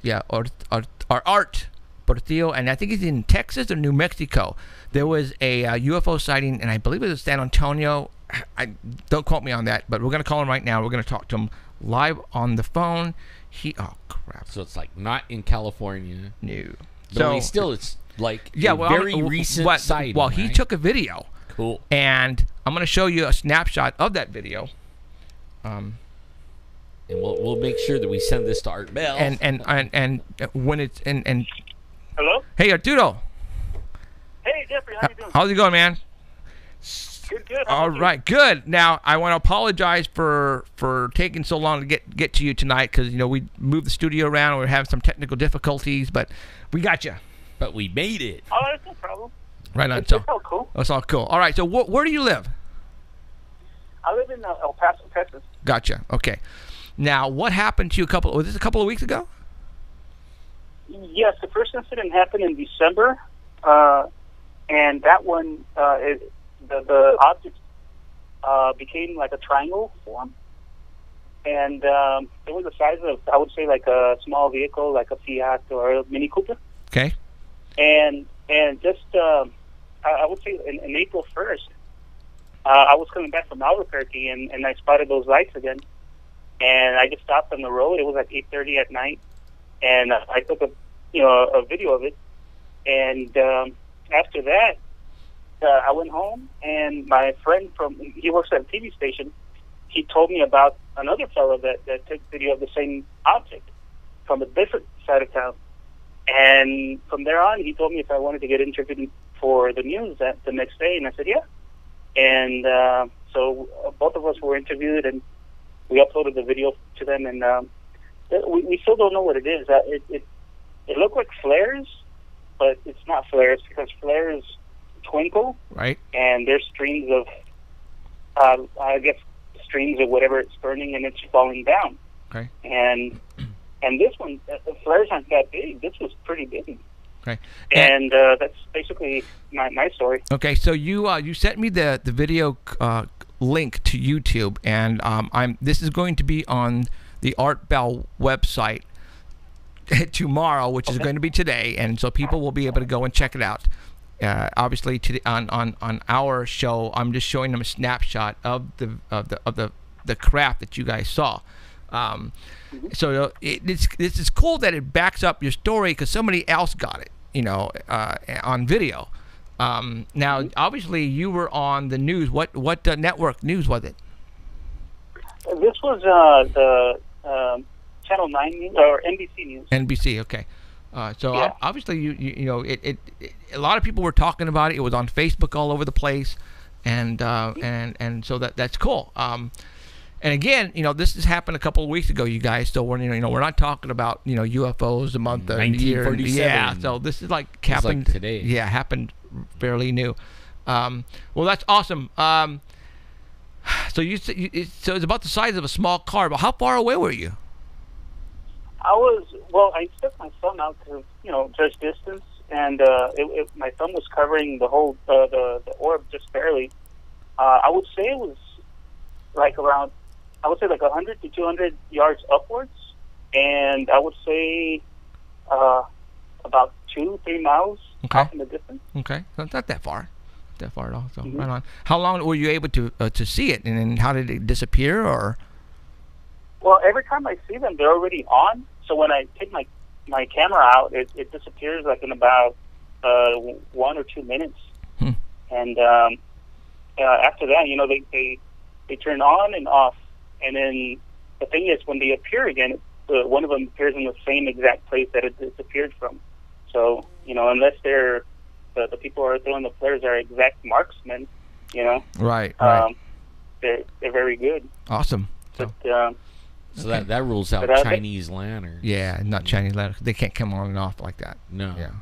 Art Portillo, and I think he's in Texas or New Mexico. There was a UFO sighting, and I believe it was San Antonio. Don't quote me on that, but we're going to call him right now. We're going to talk to him live on the phone. Oh, crap. So it's like not in California. No. But so still, it's like very recent sighting. Well, he took a video. Cool. And I'm going to show you a snapshot of that video. And we'll make sure that we send this to Art Bell. And when it's and hello? Hey, Arturo. Hey, Jeffrey. How you doing? How's it going, man? Good. All right, good. Now, I want to apologize for taking so long to get to you tonight because, we moved the studio around. We're having some technical difficulties, but we got you. But we made it. Oh, that's no problem. Right on. It's all cool. That's all cool. All right, so where do you live? I live in El Paso, Texas. Gotcha. Okay. Now, what happened to you was this a couple of weeks ago? Yes, the first incident happened in December, and that one, the object became like a triangle form, and it was the size of, I would say, like a small vehicle, like a Fiat or a Mini Cooper. Okay. And just, I would say, in April 1st, I was coming back from Albuquerque, and I spotted those lights again, and I just stopped on the road. It was like 8:30 at night. And I took a video of it, and after that, I went home, and my friend he works at a TV station. He told me about another fellow that took video of the same object from a different side of town. And from there on, he told me if I wanted to get interviewed for the news the next day, and I said yeah. And so both of us were interviewed, and we uploaded the video to them, and we still don't know what it is. It looked like flares, but it's not flares because flares twinkle, right? And there's streams of, streams of whatever it's burning, and it's falling down. Okay. And this one, the flares aren't that big. This was pretty big. Okay. And that's basically my story. Okay, so you sent me the video link to YouTube, and this is going to be on the Art Bell website tomorrow, which is going to be today, and so people will be able to go and check it out. obviously on our show, I'm just showing them a snapshot of the craft that you guys saw. So this is cool that it backs up your story because somebody else got it, on video. Now, obviously, you were on the news. What network news was it? This was the Channel 9 News, or NBC News. NBC, okay. So Yeah. obviously, you know, it a lot of people were talking about it. It was on Facebook all over the place, and so that's cool. And again, this has happened a couple of weeks ago, you guys. So we're we're not talking about UFOs a month or a year. 1947. Yeah. So this is like happened today. Yeah, happened fairly new. Well, that's awesome. So so it's about the size of a small car. But how far away were you? I took my thumb out to judge distance, and my thumb was covering the whole the orb just barely. I would say it was like 100 to 200 yards upwards, and I would say about 2-3 miles off in the distance. Okay, so not that far. Not that far at all. So right on. How long were you able to see it, and then how did it disappear? Or well, every time I see them, they're already on. So when I take my camera out, it disappears like in about 1 or 2 minutes. And after that, they turn on and off. And then the thing is, when they appear again, one of them appears in the same exact place that it disappeared from. So unless the people who are throwing the flares are exact marksmen, right. They're very good. Awesome. But so that rules out Chinese lanterns. Yeah, not Chinese lanterns. They can't come on and off like that. No. Yeah.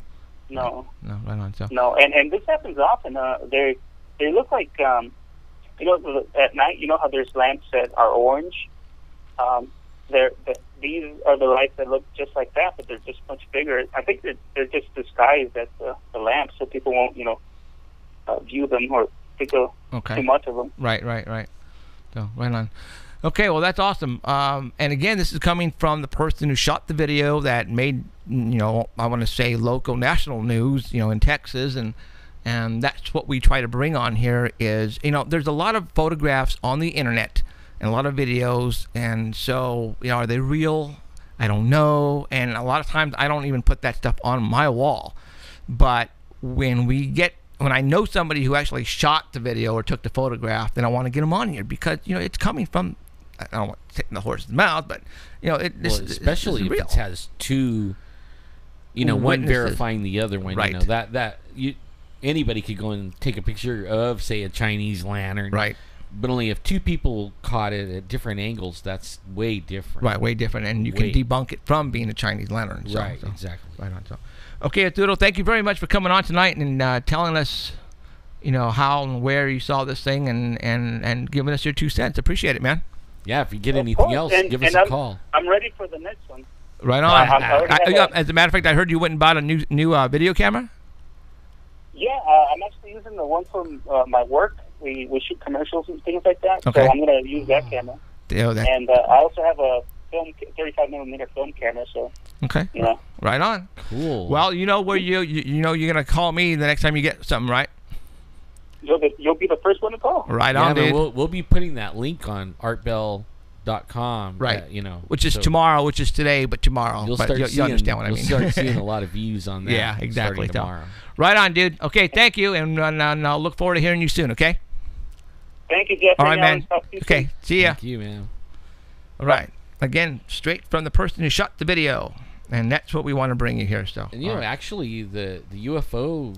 No, right on. So and this happens often. They look like at night. You know how there's lamps that are orange. These are the lights that look just like that, but they're just much bigger. I think they're just disguised as the lamps, so people won't view them or think too much of them. Right. So right on. Okay, well that's awesome. And again, this is coming from the person who shot the video that made I want to say local national news in Texas, and that's what we try to bring on here is there's a lot of photographs on the internet and a lot of videos, and so are they real? I don't know, and a lot of times I don't even put that stuff on my wall. But when I know somebody who actually shot the video or took the photograph, then I want to get them on here because it's coming from, I don't want to take in the horse's mouth, but especially if it has two, one witnesses verifying the other one. Right. Anybody could go and take a picture of, say, a Chinese lantern. Right. But only if two people caught it at different angles, that's way different. Right, way different, and you can debunk it from being a Chinese lantern. Right, exactly. Right on. So, okay, Arturo, thank you very much for coming on tonight and telling us, how and where you saw this thing and giving us your 2 cents. Appreciate it, man. Yeah, if you get anything else, give us a call. I'm ready for the next one. Right on. As a matter of fact, I heard you went and bought a new video camera. Yeah, I'm actually using the one from my work. We shoot commercials and things like that. Okay. So I'm going to use that camera. And I also have a 35mm film camera. So okay. Right on. Cool. Well, where you're going to call me the next time you get something, right? You'll be the first one to call. Right on, dude. We'll be putting that link on artbell.com. Right. Which is tomorrow, which is today, but tomorrow. You'll understand what I mean. You'll start seeing a lot of views on that. Yeah, exactly. Tomorrow. Right on, dude. Okay, thank you, and I'll look forward to hearing you soon, okay? Thank you, Jeff. All right, man. Okay, see ya. Thank you, man. All right. Again, straight from the person who shot the video, and that's what we want to bring you here. So, and actually, the UFO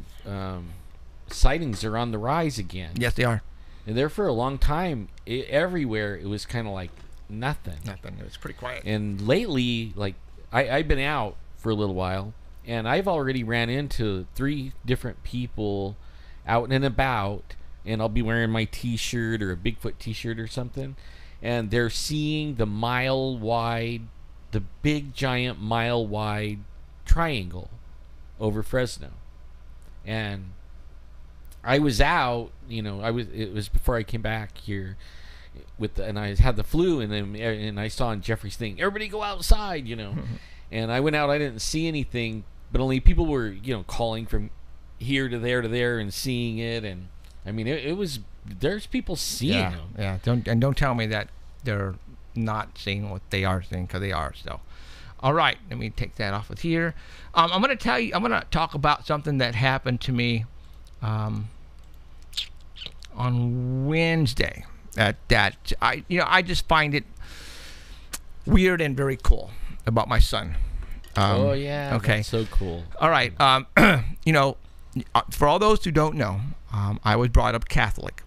sightings are on the rise again. Yes, they are. And there for a long time, everywhere it was kind of like nothing. Nothing. It was pretty quiet. And lately, like I've been out for a little while, and I've already ran into 3 different people out and about. And I'll be wearing my T-shirt or a Bigfoot T-shirt or something, and they're seeing the big giant mile-wide triangle over Fresno. And I was out, it was before I came back here and I had the flu, and I saw on Jeffrey's thing, everybody go outside, And I went out, I didn't see anything, but only people were, calling from here to there and seeing it, and I mean it was there's people seeing Yeah, them. yeah. Don't tell me that they're not seeing what they are seeing, because they are. So, all right, let me take that off of here. I'm going to talk about something that happened to me on Wednesday. That I just find it weird and very cool about my son. Oh yeah, okay, that's so cool. All right, for all those who don't know, I was brought up Catholic.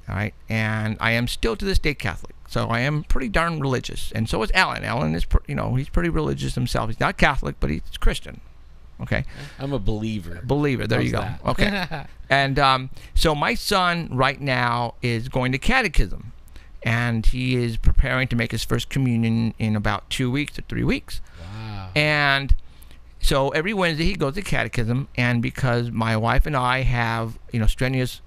All right, and I am still to this day Catholic. So I am pretty darn religious, and so is Alan. Alan is, he's pretty religious himself. He's not Catholic, but he's Christian. Okay. I'm a believer. Believer. There How's you go. that? Okay. And so my son right now is going to catechism, and he is preparing to make his first communion in about 2 weeks or 3 weeks. Wow. And so every Wednesday he goes to catechism, and because my wife and I have strenuous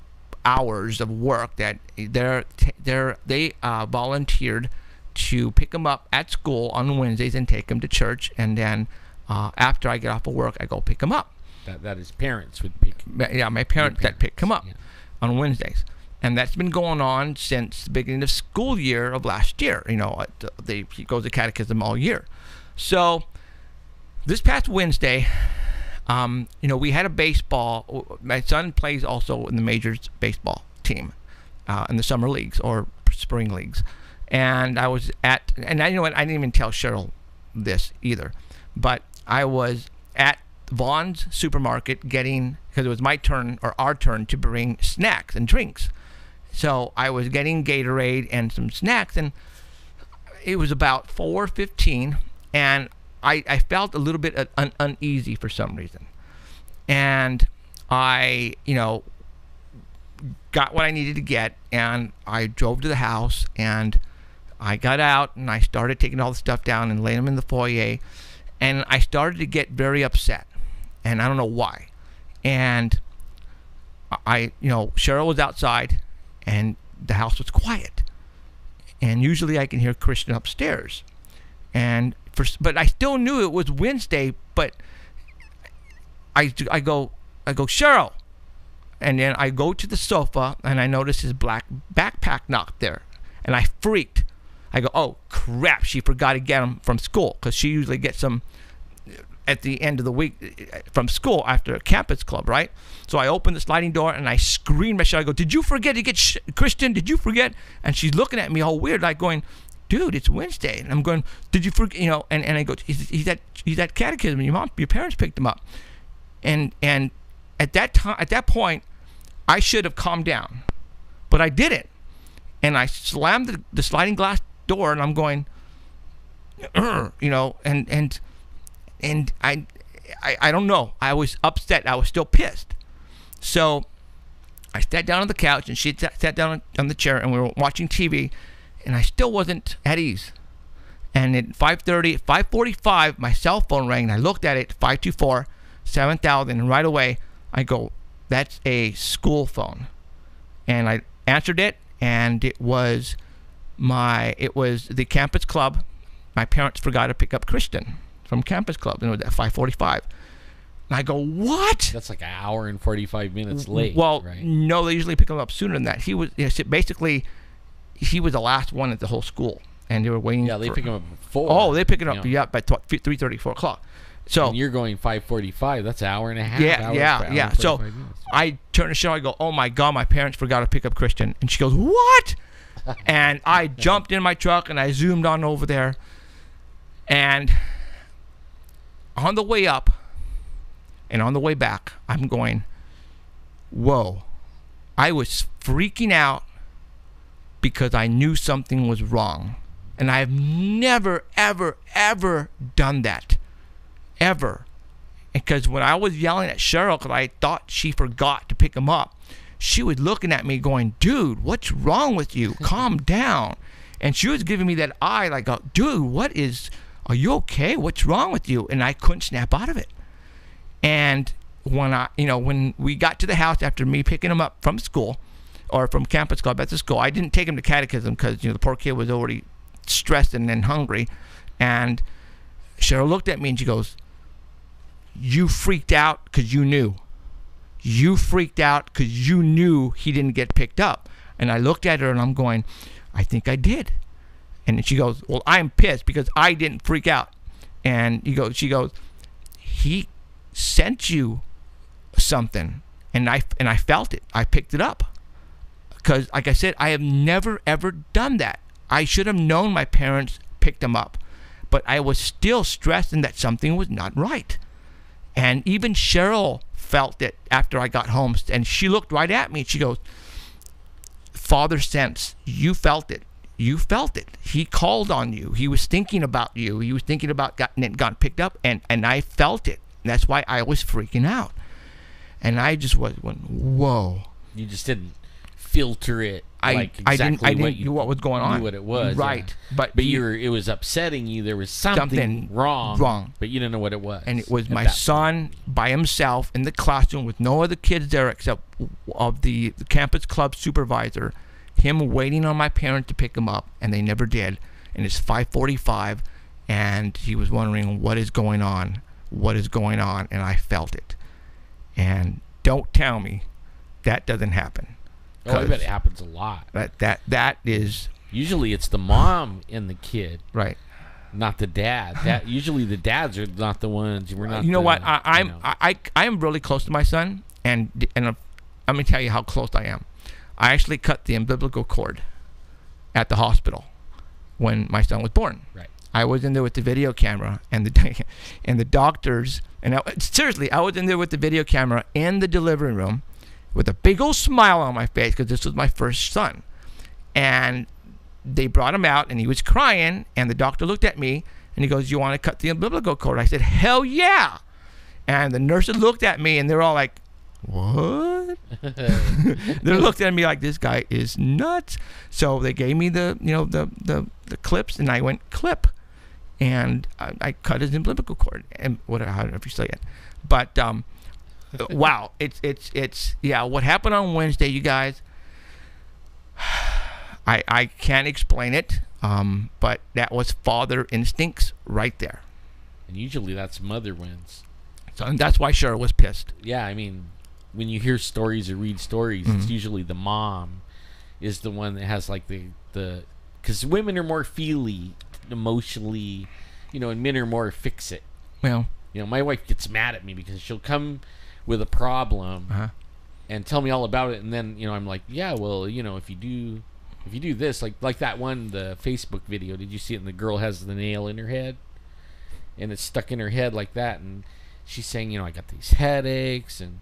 hours of work that they volunteered to pick him up at school on Wednesdays and take him to church, and then after I get off of work I go pick him up. That his parents would pick. Yeah, my parents that pick him up yeah. on Wednesdays, and that's been going on since the beginning of school year of last year. He goes to catechism all year. So this past Wednesday, we had a baseball. My son plays also in the majors baseball team, in the summer leagues or spring leagues. And I was I didn't even tell Cheryl this either, but I was at Vaughn's supermarket because it was my turn or our turn to bring snacks and drinks. So I was getting Gatorade and some snacks, and it was about 4:15, and I felt a little bit uneasy for some reason. And I, got what I needed to get, and I drove to the house, and I got out, and I started taking all the stuff down and laying them in the foyer, and I started to get very upset, and I don't know why. And Cheryl was outside, and the house was quiet, and usually I can hear Christian upstairs, but I still knew it was Wednesday. But I go Cheryl, and then I go to the sofa, and I notice his black backpack knocked there, and I freaked. I go, oh crap! She forgot to get him from school, because she usually gets them at the end of the week from school after a campus club, right? So I open the sliding door and I screamed at Cheryl. I go, did you forget to get Christian? Did you forget? And she's looking at me all weird, like going, dude, it's Wednesday. And I'm going, did you forget? And I go, he's at catechism. Your parents picked him up. And at that point, I should have calmed down, but I didn't. And I slammed the sliding glass door, and I'm going, and I don't know. I was upset. I was still pissed. So I sat down on the couch, and she sat down on the chair, and we were watching TV, and I still wasn't at ease. And at 5:45, my cell phone rang, and I looked at it, 524-7000, and right away I go, that's a school phone. And I answered it, and it was the campus club. My parents forgot to pick up Christian from campus club, and it was at 5:45. And I go, what? That's like an hour and 45 minutes late. Well, right? no, they usually pick him up sooner than that. He was basically he was the last one at the whole school, and they were waiting. Yeah, they pick him up at 4. Oh, they pick it up by 3:30, 4 o'clock. So and you're going 5:45. That's an hour and a half. Yeah. So I turn to Cheryl. I go, oh my God, my parents forgot to pick up Christian, and she goes, what? And I jumped in my truck and I zoomed on over there, and on the way up and on the way back, I'm going, whoa. I was freaking out because I knew something was wrong. And I've never, ever, ever done that. Ever. Because when I was yelling at Cheryl because I thought she forgot to pick him up, she was looking at me going, dude, what's wrong with you? Calm down. And she was giving me that eye like, dude, are you okay? What's wrong with you? And I couldn't snap out of it. And when we got to the house after me picking him up from school or from campus club at the school, I didn't take him to catechism because, the poor kid was already stressed and then hungry. And Cheryl looked at me and she goes, you freaked out because you knew. You freaked out because you knew he didn't get picked up. And I looked at her and I'm going, I think I did. And she goes, well, I'm pissed because I didn't freak out. And she goes, he sent you something. And I felt it. I picked it up. Because, like I said, I have never, ever done that. I should have known my parents picked him up. But I was still stressing that something was not right. And even Cheryl felt it after I got home. And she looked right at me. And she goes, Father sense, you felt it. You felt it. He called on you. He was thinking about you. He was thinking about got picked up. And I felt it. And that's why I was freaking out. And I just went, whoa. You just didn't filter it. I didn't know what was going on. Knew what it was, right? Yeah. But it was upsetting you. There was something wrong, but you didn't know what it was. And it was my son by himself in the classroom with no other kids there except of the campus club supervisor. Him waiting on my parents to pick him up, and they never did. And it's 5:45, and he was wondering what is going on, and I felt it. And don't tell me that doesn't happen. Oh, I bet it happens a lot. That is usually it's the mom and the kid, right? Not the dad. Usually the dads are not the ones. We're not. You know what? I am really close to my son, and let me tell you how close I am. I actually cut the umbilical cord at the hospital when my son was born. Right. I was in there with the video camera and the doctors, and seriously, I was in there with the video camera in the delivery room, with a big old smile on my face because this was my first son. And they brought him out, and he was crying, and the doctor looked at me, and he goes, you want to cut the umbilical cord? I said, hell yeah. And the nurses looked at me, and they're all like, what? They looked at me like, this guy is nuts. So they gave me the clips, and I went clip. And I cut his umbilical cord, and however you say it. But, wow, it's yeah. What happened on Wednesday, you guys? I can't explain it, but that was father instincts right there. And usually that's mother wins. So and that's why Cheryl was pissed. Yeah, I mean, when you hear stories or read stories, it's usually the mom is the one that has like the because women are more feely, emotionally, and men are more fix it. Well, my wife gets mad at me because she'll come with a problem and tell me all about it, and then I'm like, yeah, well, if you do this, like that one, the Facebook video, did you see it? And the girl has the nail in her head, and it's stuck in her head like that, and she's saying, I got these headaches, and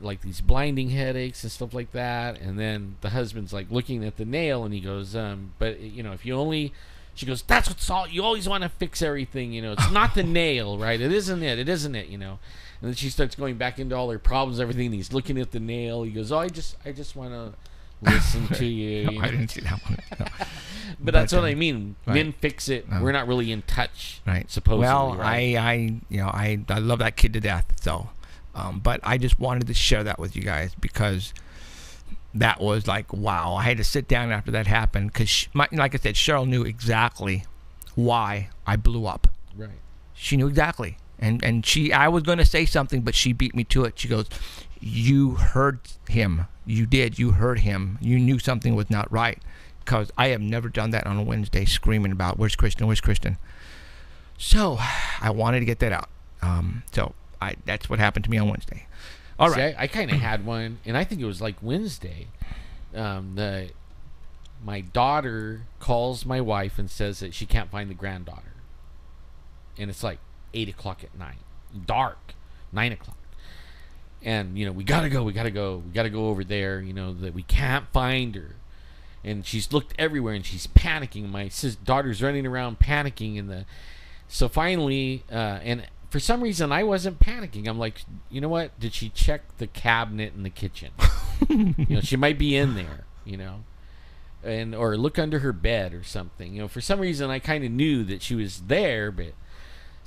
like these blinding headaches and stuff like that, and then the husband's like looking at the nail, and he goes, but if you only. She goes, that's what's all. You always want to fix everything, It's not the nail, right? It isn't it, And then she starts going back into all her problems, everything. And he's looking at the nail. He goes, oh, I just want to listen to you. No, I didn't see that one. No. But that's what I mean. Right. Men fix it. We're not really in touch, right? Supposedly. Well, right? I love that kid to death. So, but I just wanted to share that with you guys because that was like, wow. I had to sit down after that happened because, like I said, Cheryl knew exactly why I blew up. Right. She knew exactly. And I was going to say something, but she beat me to it. She goes, you heard him. You did. You heard him. You knew something was not right. Because I have never done that on a Wednesday, screaming about, where's Christian? Where's Christian? So I wanted to get that out. That's what happened to me on Wednesday. All right. See, I kind of had one, and I think it was like Wednesday. My daughter calls my wife and says that she can't find the granddaughter. And it's like 8 o'clock at night. Dark. 9 o'clock. And, we got to go. We got to go over there, that we can't find her. And she's looked everywhere, and she's panicking. My daughter's running around panicking. So finally, and for some reason, I wasn't panicking. I'm like, you know what? Did she check the cabinet in the kitchen? She might be in there, or look under her bed or something. For some reason, I kind of knew that she was there. But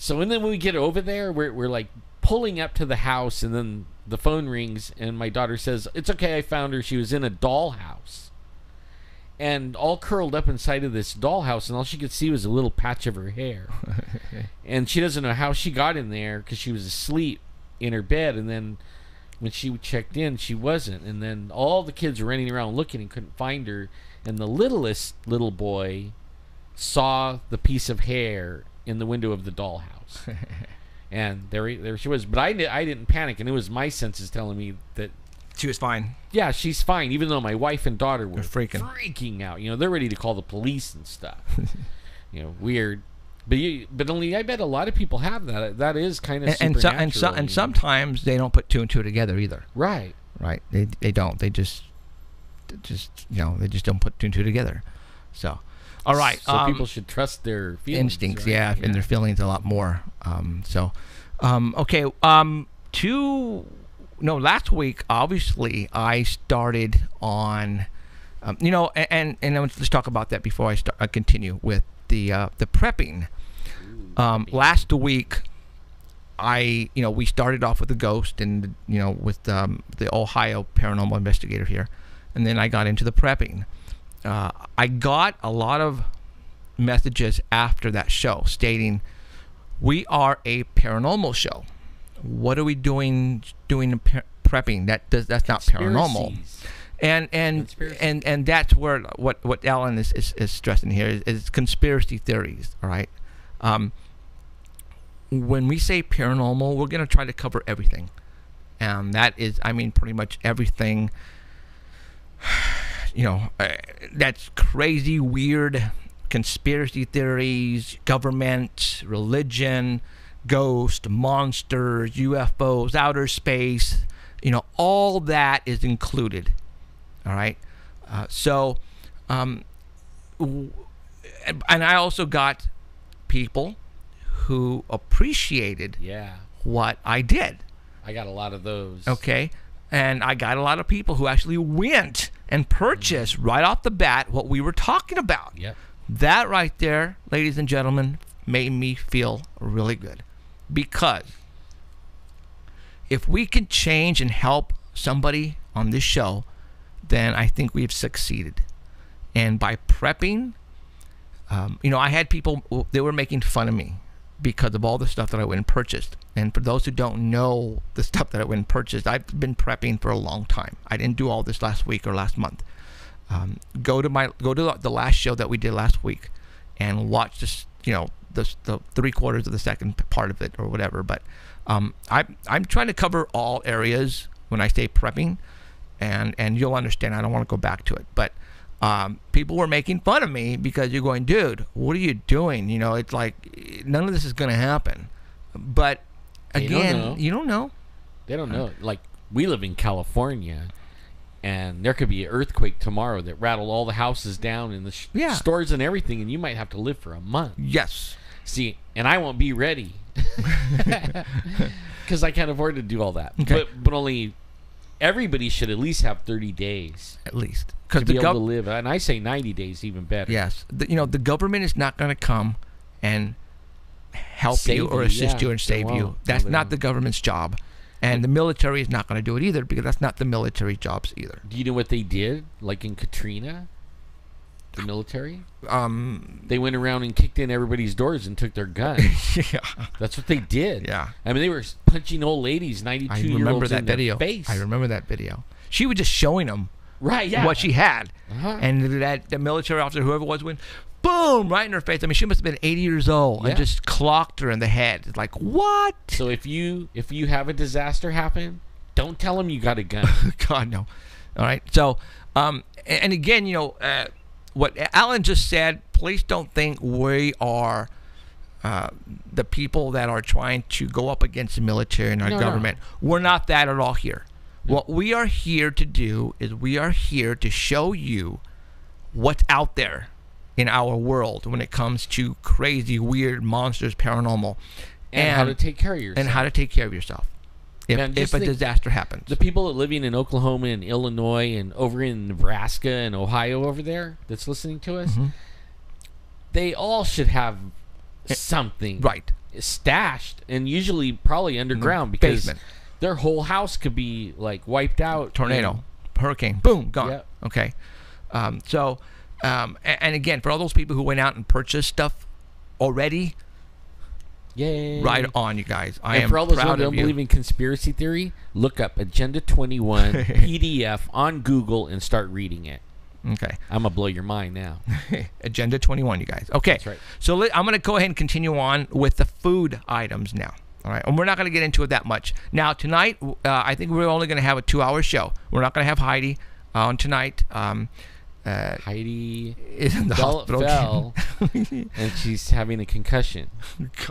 and then when we get over there, we're like pulling up to the house, and then the phone rings, and my daughter says, "It's okay, I found her. She was in a dollhouse." And all curled up inside of this dollhouse, and all she could see was a little patch of her hair. And she doesn't know how she got in there because she was asleep in her bed. And then when she checked in, she wasn't. And then all the kids were running around looking and couldn't find her. And the littlest little boy saw the piece of hair in the window of the dollhouse. And there she was. But I didn't panic, and it was my senses telling me that She was fine. yeah, she's fine, even though my wife and daughter were They're freaking out. You know, they're ready to call the police and stuff. You know, weird. But only I bet a lot of people have that. That is kind of supernatural. And sometimes they don't put two and two together either. Right. Right. They don't. They just they just don't put two and two together. So, all right. So people should trust their feelings, instincts, right? yeah, and their feelings a lot more. Okay. Last week, obviously, I started on, and let's talk about that before I continue with the prepping. Last week, we started off with the ghost and with the Ohio paranormal investigator here, and then I got into the prepping. I got a lot of messages after that show stating, "We are a paranormal show. What are we doing prepping? That's not paranormal." And that's where what Alan is stressing here is conspiracy theories. All right. When we say paranormal, we're going to try to cover everything, and that is, pretty much everything. That's crazy, weird conspiracy theories, government, religion, ghost, monsters, UFOs, outer space. All that is included. All right. And I also got people who appreciated what I did. I got a lot of those. Okay. And I got a lot of people who actually went and purchased right off the bat what we were talking about. Yep. That right there, ladies and gentlemen, made me feel really good. Because if we can change and help somebody on this show, then I think we've succeeded. And by prepping, I had people, they were making fun of me because of all the stuff that I went and purchased. And for those who don't know the stuff that I went and purchased, I've been prepping for a long time. I didn't do all this last week or last month. Go to the last show that we did last week and watch this, the 3/4 of the second part of it or whatever. But I'm trying to cover all areas when I say prepping, and you'll understand. I don't want to go back to it, but people were making fun of me because you're going, dude, what are you doing? It's like none of this is going to happen. But again, you don't know. They don't know. Like, we live in California, and there could be an earthquake tomorrow that rattled all the houses down in the stores and everything, and you might have to live for a month. Yes. See, and I won't be ready because I can't afford to do all that. Okay. But only everybody should at least have 30 days. At least. To be able to live. And I say 90 days, even better. Yes. The government is not going to come and help you or assist you and save you. That's not the government's job. And the military is not going to do it either, because that's not the military jobs either. Do you know what they did? Like in Katrina? The military? They went around and kicked in everybody's doors and took their guns. Yeah. That's what they did. Yeah. They were punching old ladies, 92-year-olds in their face. I remember that video. She was just showing them what she had. And the military officer, whoever it was, went, boom, right in her face. She must have been 80 years old and just clocked her in the head. It's like, what? So if you have a disaster happen, don't tell them you got a gun. God, no. All right. So, and again, what Alan just said, please don't think we are the people that are trying to go up against the military and our government. No. We're not that at all here. No. What we are here to do is we are here to show you what's out there in our world when it comes to crazy, weird monsters, paranormal. And how to take care of yourself. And how to take care of yourself if a disaster happens. The people that living in Oklahoma and Illinois and over in Nebraska and Ohio over there that's listening to us, they all should have something stashed, and usually probably underground, because basement. Their whole house could be like wiped out. Tornado, hurricane, boom, gone. Yep. Okay. And again, for all those people who went out and purchased stuff already, Yay. Right on, you guys. I and am for all those who proud don't of you. believe in conspiracy theory, look up Agenda 21 PDF on Google and start reading it. Okay. I'm going to blow your mind now. Agenda 21, you guys. Okay. That's right. So I'm going to go ahead and continue on with the food items now. All right. And we're not going to get into it that much. Now, tonight, I think we're only going to have a 2-hour show. We're not going to have Heidi on tonight. Heidi is in the hospital. fell, and she's having a concussion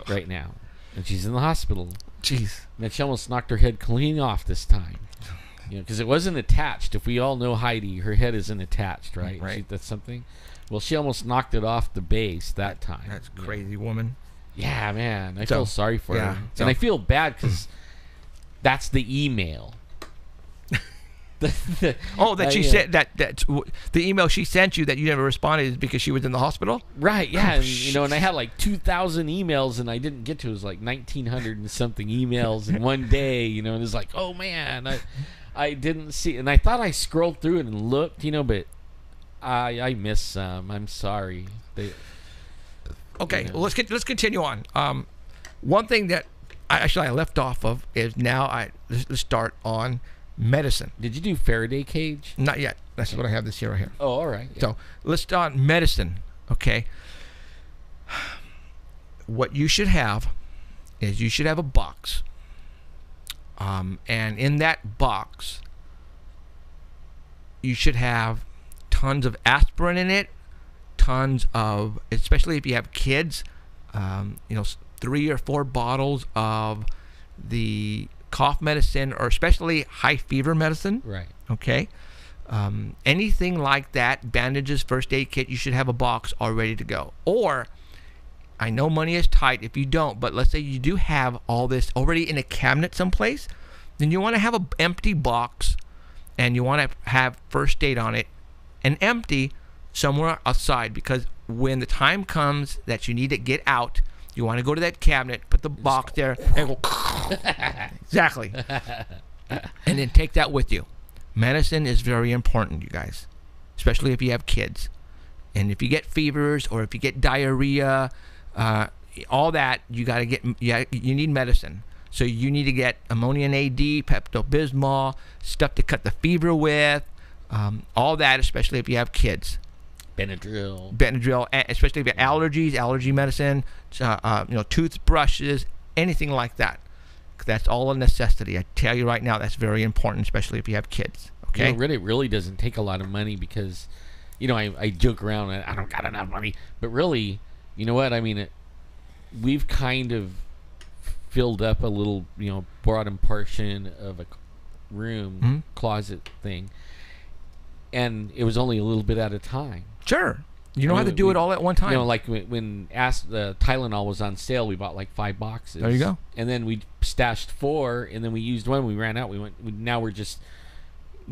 right now. And she's in the hospital. Jeez. And she almost knocked her head clean off this time. Because it wasn't attached. If we all know Heidi, her head isn't attached, right? Right. That's something. Well, she almost knocked it off the base that time. That's crazy, woman. Yeah, man. I feel sorry for her. So- And I feel bad because that's the email. She said that the email she sent you that you never responded is because she was in the hospital? Right, yeah. And I had like 2,000 emails and I didn't get to it. It was like 1,900 and something emails in one day, and it's like, oh man, I didn't see, and I thought I scrolled through it and looked, but I missed some. I'm sorry. Okay, well, let's continue on. One thing that I left off of is now let's start on medicine. Did you do Faraday cage? Not yet. That's what I have this here right here. Oh, all right. Yeah. So let's start medicine. Okay. What you should have is you should have a box. And in that box, you should have tons of aspirin in it, tons of, especially if you have kids, 3 or 4 bottles of the cough medicine, or especially high fever medicine. Right. Okay. Anything like that, bandages, first aid kit, you should have a box all ready to go. Or, I know money is tight if you don't, but let's say you do have all this already in a cabinet someplace, then you want to have an empty box, and you want to have first aid on it and empty somewhere aside, because when the time comes that you need to get out, you want to go to that cabinet, put the box there, and go exactly, and then take that with you. Medicine is very important, you guys, especially if you have kids, and if you get fevers or if you get diarrhea, all that you got to get. You need medicine, so you need to get ammonium AD, Pepto-Bismol, stuff to cut the fever with, all that, especially if you have kids. Benadryl, especially if you have allergies, allergy medicine, toothbrushes, anything like that. That's all a necessity. I tell you right now, that's very important, especially if you have kids. Okay. It really doesn't take a lot of money because, I joke around. I don't got enough money, but really, you know what? I mean, we've kind of filled up a little, bottom portion of a room, closet thing, and it was only a little bit at a time. Sure. You don't have to do it all at one time. Like when Tylenol was on sale, we bought like 5 boxes. There you go. And then we stashed 4, and then we used one. We ran out. Now we're just.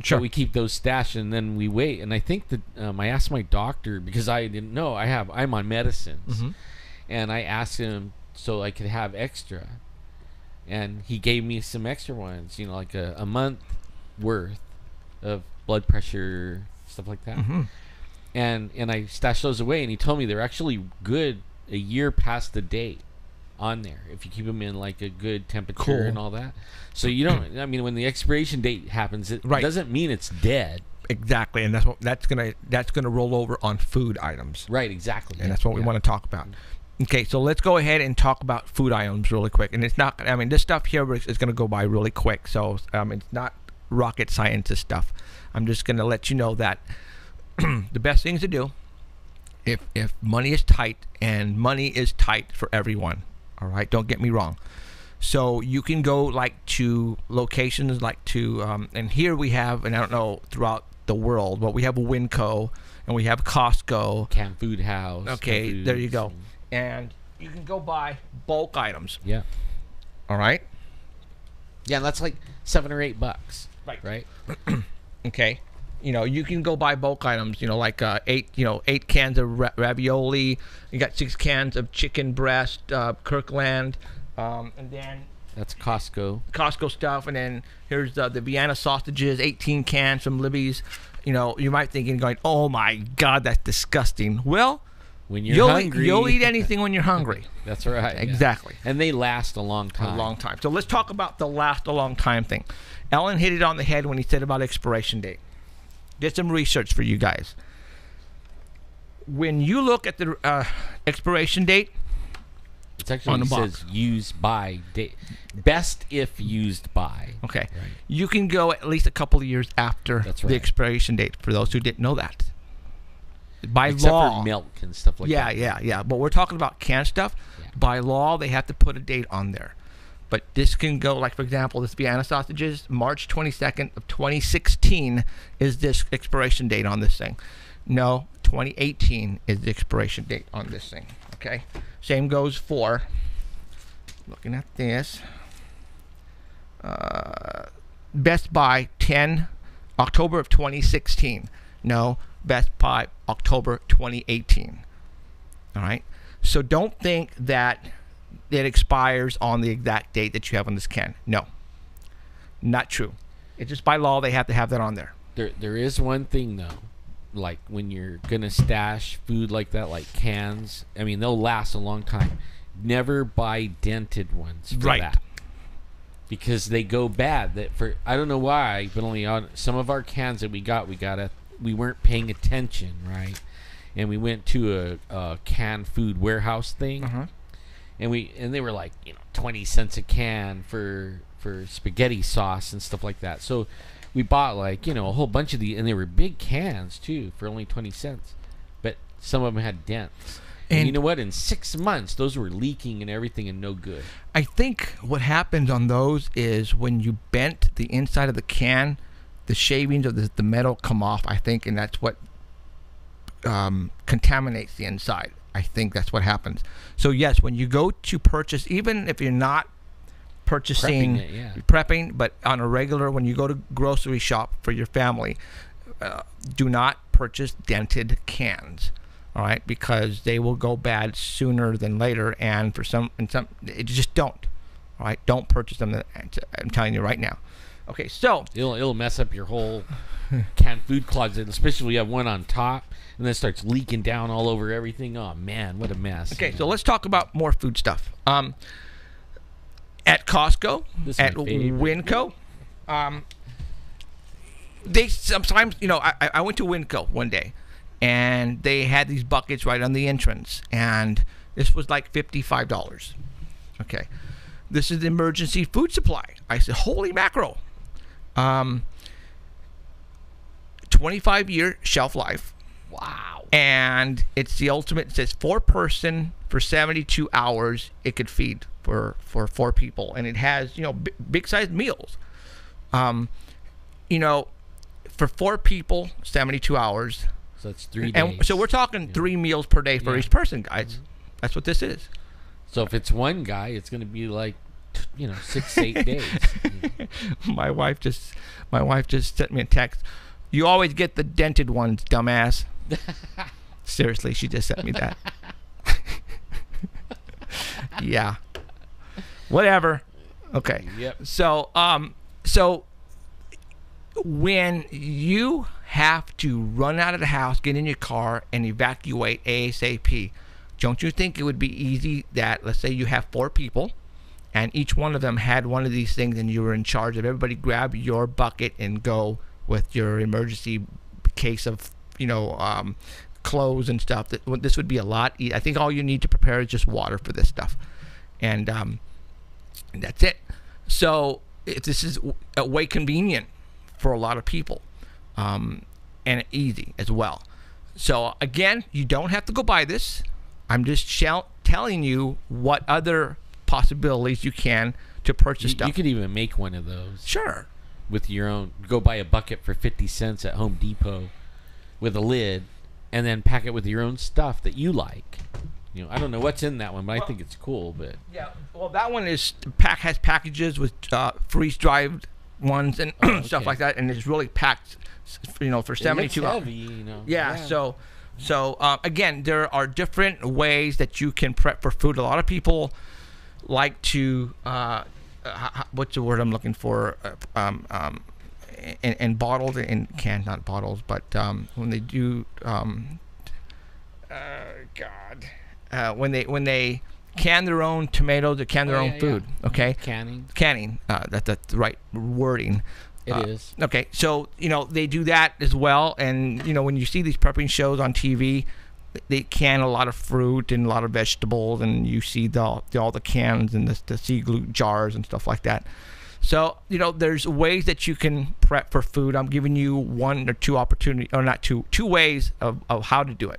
Sure. So we keep those stashed, and then we wait. And I think that I asked my doctor, because I didn't know. I'm on medicines, and I asked him so I could have extra, and he gave me some extra ones. Like a month worth of blood pressure, stuff like that. And I stashed those away, and he told me they're actually good a year past the date on there if you keep them in like a good temperature and all that. So you don't. When the expiration date happens, it doesn't mean it's dead. Exactly, and that's gonna roll over on food items. Right. Exactly. And that's what we want to talk about. Okay, so let's go ahead and talk about food items really quick. And it's not. This stuff here is gonna go by really quick. So it's not rocket scientist stuff. I'm just gonna let you know that. The best things to do if money is tight, and money is tight for everyone, all right, don't get me wrong, so you can go to locations and here we have, and I don't know throughout the world, but we have a Winco and we have Costco, Canned Food House. okay, there you go, and you can go buy bulk items. Yeah. All right. Yeah, and that's like $7 or $8. Right. Okay. You can go buy bulk items, 8 cans of ravioli. You got 6 cans of chicken breast, Kirkland, and then that's Costco stuff. And then here's the Vienna sausages, 18 cans from Libby's. You might think going, oh my God, that's disgusting. Well, When you're hungry, you'll eat anything when you're hungry. That's right. Exactly. Yeah. And they last a long time. A long time. So let's talk about the last a long time thing. Ellen hit it on the head when he said about expiration date. Did some research for you guys. When you look at the expiration date, it's actually on the says used by date. Best if used by. Okay. Right. You can go at least a couple of years after That's right. the expiration date, for those who didn't know that. By Except law. for milk and stuff like that. Yeah. But we're talking about canned stuff. Yeah. By law, they have to put a date on there. But this can go, like, for example, this Vienna sausages, March 22nd of 2016 is this expiration date on this thing. No, 2018 is the expiration date on this thing. Okay? Same goes for, looking at this, Best Buy 10 October of 2016. No, Best Buy October 2018. All right? So don't think that it expires on the exact date that you have on this can. No. Not true. It's just by law they have to have that on there. There is one thing, though. Like, when you're going to stash food like that, like cans, I mean, they'll last a long time. Never buy dented ones for Right. that. Because they go bad. I don't know why, but only on some of our cans that we weren't paying attention, right? And we went to a canned food warehouse thing. Uh-huh. And they were like, 20 cents a can for spaghetti sauce and stuff like that. So we bought like, a whole bunch of these, and they were big cans too for only 20 cents. But some of them had dents. And you know what? In 6 months, those were leaking and everything and no good. I think what happens on those is when you bent the inside of the can, the shavings of the metal come off, I think, and that's what contaminates the inside. I think that's what happens. So yes, when you go to purchase, even if you're not purchasing prepping, but on a regular, when you go to grocery shop for your family, do not purchase dented cans. All right, because they will go bad sooner than later, and it just don't. All right, don't purchase them. I'm telling you right now. Okay, so it'll mess up your whole canned food closet, especially when you have one on top and then it starts leaking down all over everything. Oh man, what a mess. Okay, so let's talk about more food stuff. At Costco, at Winco, they sometimes, I went to Winco one day, and they had these buckets right on the entrance, and this was like $55. Okay, this is the emergency food supply. I said, holy mackerel. 25-year shelf life. Wow. And it's the ultimate. It says 4-person for 72 hours it could feed for 4 people, and it has big sized meals. For 4 people, 72 hours. So that's 3 days. And so we're talking 3 meals per day for each person, guys. Mm-hmm. That's what this is. So if it's one guy, it's going to be like 6 to 8 days. My wife just sent me a text. You always get the dented ones, dumbass. Seriously, she just sent me that. Yeah. Whatever. Okay. Yep. So when you have to run out of the house, get in your car, and evacuate ASAP, don't you think it would be easy that, let's say you have 4 people, and each one of them had one of these things, and you were in charge of everybody grab your bucket and go with your emergency case of, clothes and stuff. This would be a lot. I think all you need to prepare is just water for this stuff, and that's it. So this is way convenient for a lot of people, and easy as well. So again, you don't have to go buy this. I'm just telling you what other possibilities you can to purchase stuff. You could even make one of those. Sure. With your own, go buy a bucket for 50 cents at Home Depot with a lid, and then pack it with your own stuff that you like. I don't know what's in that one, but I think it's cool. But yeah, well, that one has packages with freeze-dried ones and stuff like that, and it's really packed, for 72 hours. Heavy, Yeah. So again, there are different ways that you can prep for food. A lot of people like to what's the word I'm looking for? And bottled and canned, not bottles, but when they do God. When they can their own tomatoes, or can their own food. Yeah. Okay. Canning. That's the right wording. It is. Okay, so they do that as well, and when you see these prepping shows on TV, they can a lot of fruit and a lot of vegetables, and you see all the cans and the sea glue jars and stuff like that. So there's ways that you can prep for food. I'm giving you one or two opportunities, or not two ways of how to do it.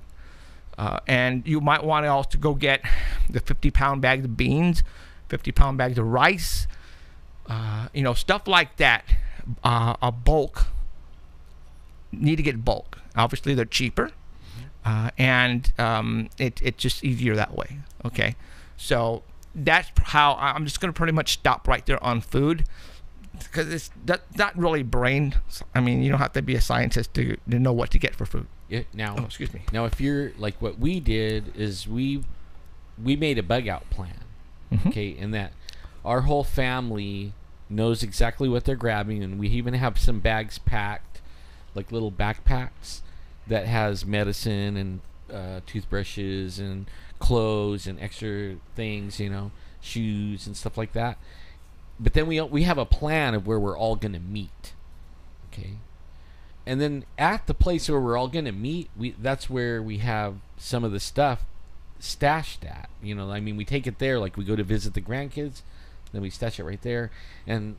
And you might want to also go get the 50-pound bags of beans, 50-pound bags of rice, stuff like that. A bulk. Need to get bulk. Obviously, they're cheaper, and it's just easier that way. Okay, so that's how I'm just going to pretty much stop right there on food, because it's not really brain. I mean, you don't have to be a scientist to know what to get for food. Yeah. Now, excuse me. Now, if you're like what we did is we made a bug out plan. Okay, and that our whole family knows exactly what they're grabbing, and we even have some bags packed, like little backpacks that has medicine and toothbrushes and clothes and extra things, shoes and stuff like that. But then we have a plan of where we're all going to meet. Okay, and then at the place where we're all going to meet, that's where we have some of the stuff stashed at. I mean, we take it there, like we go to visit the grandkids, then we stash it right there. And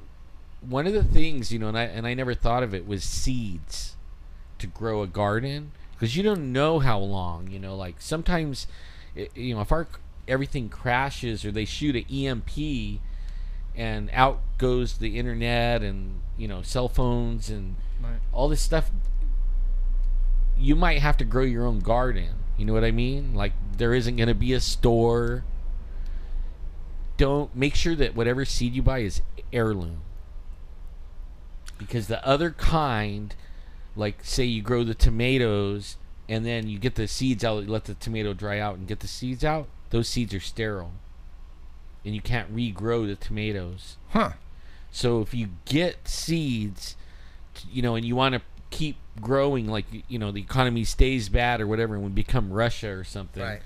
one of the things, and I never thought of it, was seeds to grow a garden, because you don't know how long. Like sometimes, if everything crashes or they shoot an EMP, and out goes the internet and cell phones and all this stuff, you might have to grow your own garden. You know what I mean? Like there isn't going to be a store. Don't make sure that whatever seed you buy is heirloom, because the other kind, like say you grow the tomatoes and then you get the seeds out, let the tomato dry out and get the seeds out, those seeds are sterile and you can't regrow the tomatoes. So if you get seeds, and you want to keep growing, like the economy stays bad or whatever, and we become Russia or something, right?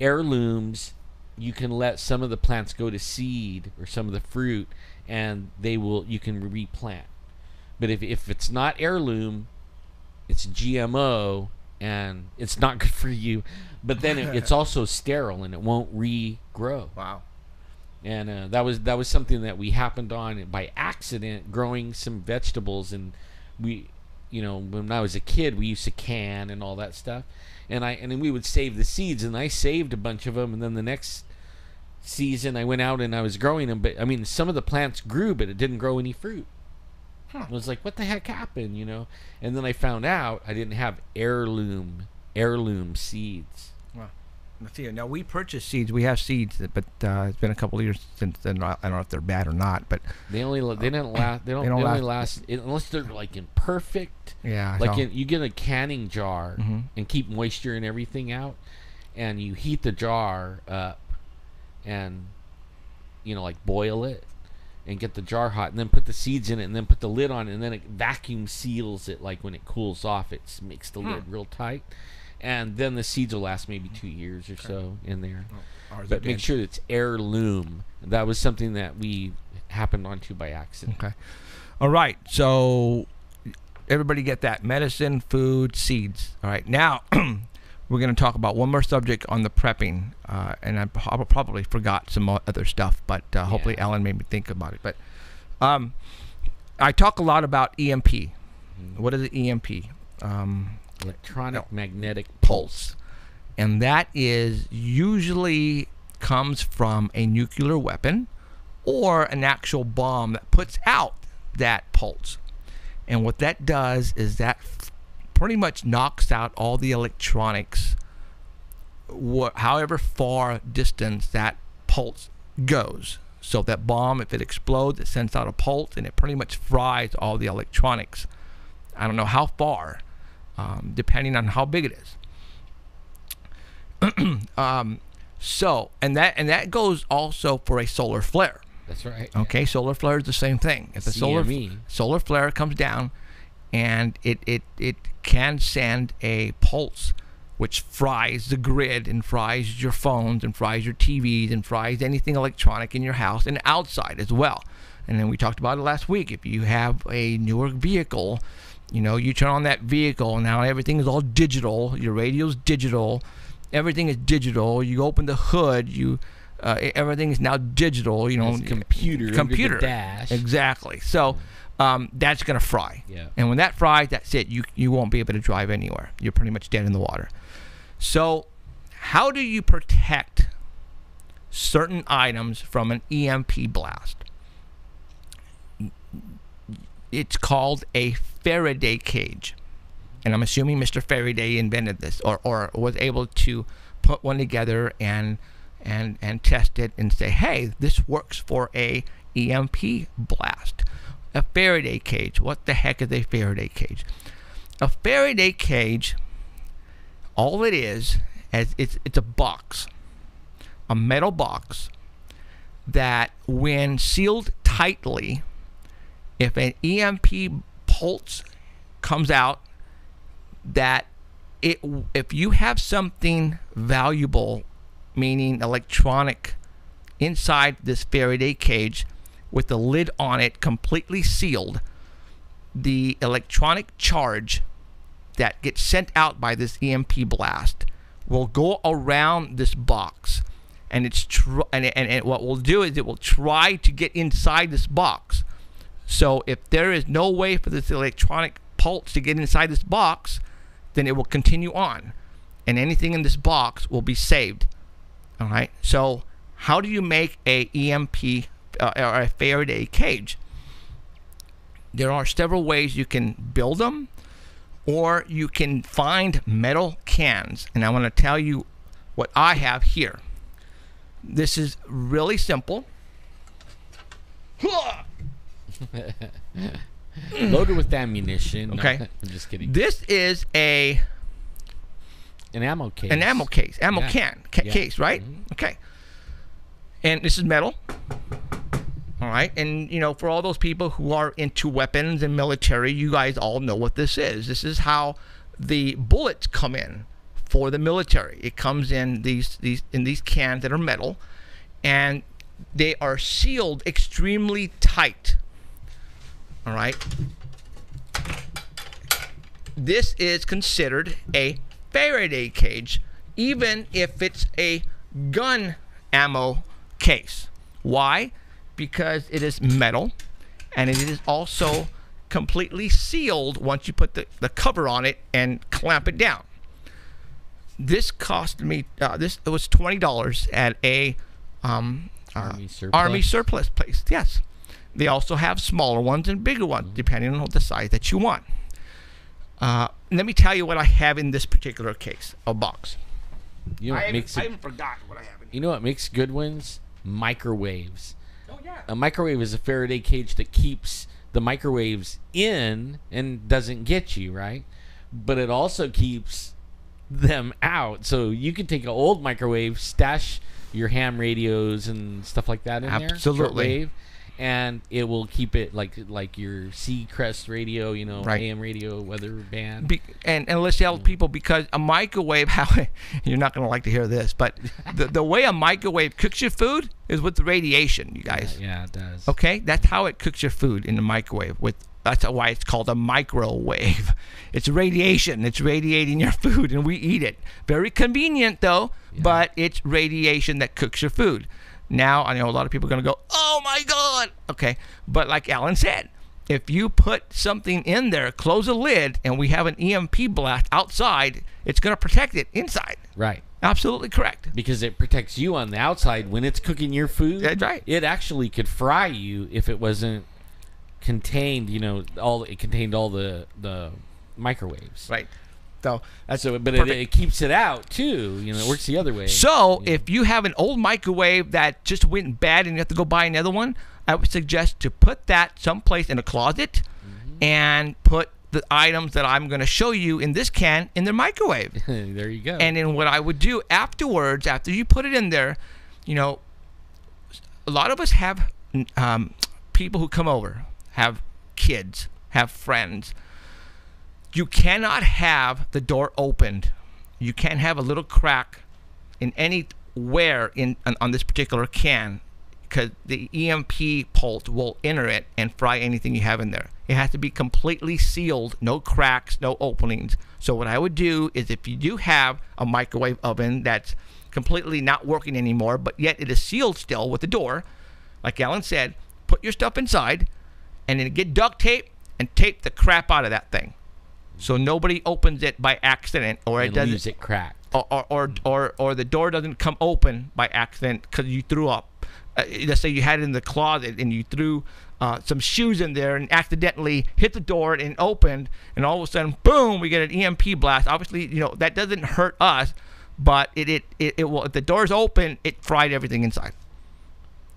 Heirlooms, you can let some of the plants go to seed, or some of the fruit, and you can replant. But if it's not heirloom, it's GMO, and it's not good for you. But then it's also sterile, and it won't regrow. Wow. And that was something that we happened on by accident, growing some vegetables. And we, when I was a kid, we used to can and all that stuff. And then we would save the seeds, and I saved a bunch of them. And then the next season, I went out and I was growing them. But I mean, some of the plants grew, but it didn't grow any fruit. I was like, what the heck happened, And then I found out I didn't have heirloom seeds. Wow. Let's see. Now, we purchase seeds. We have seeds, but it's been a couple of years since then. I don't know if they're bad or not, but they only last. They only last unless they're like in perfect. Yeah. Like you get a canning jar and keep moisture and everything out, and you heat the jar up, and like boil it, and get the jar hot, and then put the seeds in it, and then put the lid on it, and then it vacuum seals it. Like when it cools off, it makes the lid real tight, and then the seeds will last maybe 2 years or so in there. But make sure it's heirloom. That was something that we happened onto by accident. Okay. All right. So everybody get that: medicine, food, seeds. All right. Now we're going to talk about one more subject on the prepping, and I probably forgot some other stuff, but hopefully Alan made me think about it. But I talk a lot about EMP. What is an EMP? Electronic magnetic pulse. And that is usually comes from a nuclear weapon or an actual bomb that puts out that pulse. And what that does is that pretty much knocks out all the electronics, however far distance that pulse goes. So that bomb, if it explodes, it sends out a pulse, and it pretty much fries all the electronics. I don't know how far, depending on how big it is. So, and that goes also for a solar flare. That's right. Okay, solar flare is the same thing. If a solar flare comes down, and it can send a pulse which fries the grid and fries your phones and fries your TVs and fries anything electronic in your house and outside as well. And then we talked about it last week. If you have a newer vehicle, you know, you turn on that vehicle, now everything is all digital. Your radio's digital. Everything is digital. You open the hood, everything is now digital. You know, It's computer dash. Exactly. So that's gonna fry. Yeah. And when that fries, that's it. You won't be able to drive anywhere. You're pretty much dead in the water. So how do you protect certain items from an EMP blast? It's called a Faraday cage. And I'm assuming Mr. Faraday invented this or was able to put one together and test it and say, hey, this works for a EMP blast. A Faraday cage. What the heck is a Faraday cage? A Faraday cage, all it is it's a box, a metal box that when sealed tightly, if an EMP pulse comes out, that if you have something valuable, meaning electronic, inside this Faraday cage with the lid on it completely sealed, the electronic charge that gets sent out by this EMP blast will go around this box, and what we'll do is it will try to get inside this box. So if there is no way for this electronic pulse to get inside this box, then it will continue on, and anything in this box will be saved. All right. So how do you make a EMP or a Faraday cage? There are several ways you can build them, or you can find metal cans, and I want to tell you what I have here. This is really simple. Loaded with ammunition. Okay. No, I'm just kidding. This is an ammo case. An ammo case. Ammo Yeah. case, right? Mm-hmm. Okay. And this is metal. All right. And, you know, for all those people who are into weapons and military, you guys all know what this is. This is how the bullets come in for the military. It comes in these cans that are metal, and they are sealed extremely tight. All right. This is considered a Faraday cage, even if it's a gun ammo case. Why? Because it is metal, and it is also completely sealed once you put the cover on it and clamp it down. This cost me, it was $20 at a Army surplus place. Yes. They also have smaller ones and bigger ones, depending on the size that you want. Let me tell you what I have in this particular case, a box. You know what I makes even forgot what I have in here. You know what makes good ones? Microwaves. Oh, yeah. A microwave is a Faraday cage that keeps the microwaves in and doesn't get you, right? But it also keeps them out. So you can take an old microwave, stash your ham radios and stuff like that in there. Absolutely. Shortwave, and it will keep it like your Seacrest radio, you know, Right. AM radio, weather band. And let's tell people, because a microwave, how you're not going to like to hear this, but the way a microwave cooks your food is with the radiation, you guys. Yeah, it does. Okay, that's how it cooks your food in the microwave. That's why it's called a microwave. It's radiation. It's radiating your food, and we eat it. Very convenient, though, but it's radiation that cooks your food. Now, I know a lot of people are going to go, oh, my God. Okay, but like Alan said, if you put something in there, close a lid, and we have an EMP blast outside, it's going to protect it inside. Right. Absolutely correct. Because it protects you on the outside when it's cooking your food. That's right. It actually could fry you if it wasn't contained, you know, it contained all the microwaves. Right. So that's But perfect. it keeps it out too. You know, it works the other way. So if you have an old microwave that just went bad and you have to go buy another one, I would suggest to put that someplace in a closet and put the items that I'm going to show you in this can in the microwave. There you go. And then what I would do afterwards, after you put it in there, you know, a lot of us have people who come over, have kids, have friends. You cannot have the door opened you can't have a little crack in anywhere on this particular can, because the EMP pulse will enter it and fry anything you have in there. It has to be completely sealed, no cracks, no openings. So what I would do is, if you do have a microwave oven that's completely not working anymore, but yet it is sealed still with the door, like Alan said, put your stuff inside and then get duct tape and tape the crap out of that thing, so nobody opens it by accident, or and it doesn't leaves it cracked, or the door doesn't come open by accident because you threw up. Let's say you had it in the closet and you threw some shoes in there and accidentally hit the door and opened, and all of a sudden, boom, we get an EMP blast. Obviously, that doesn't hurt us, but it will. If the door's open, it fried everything inside.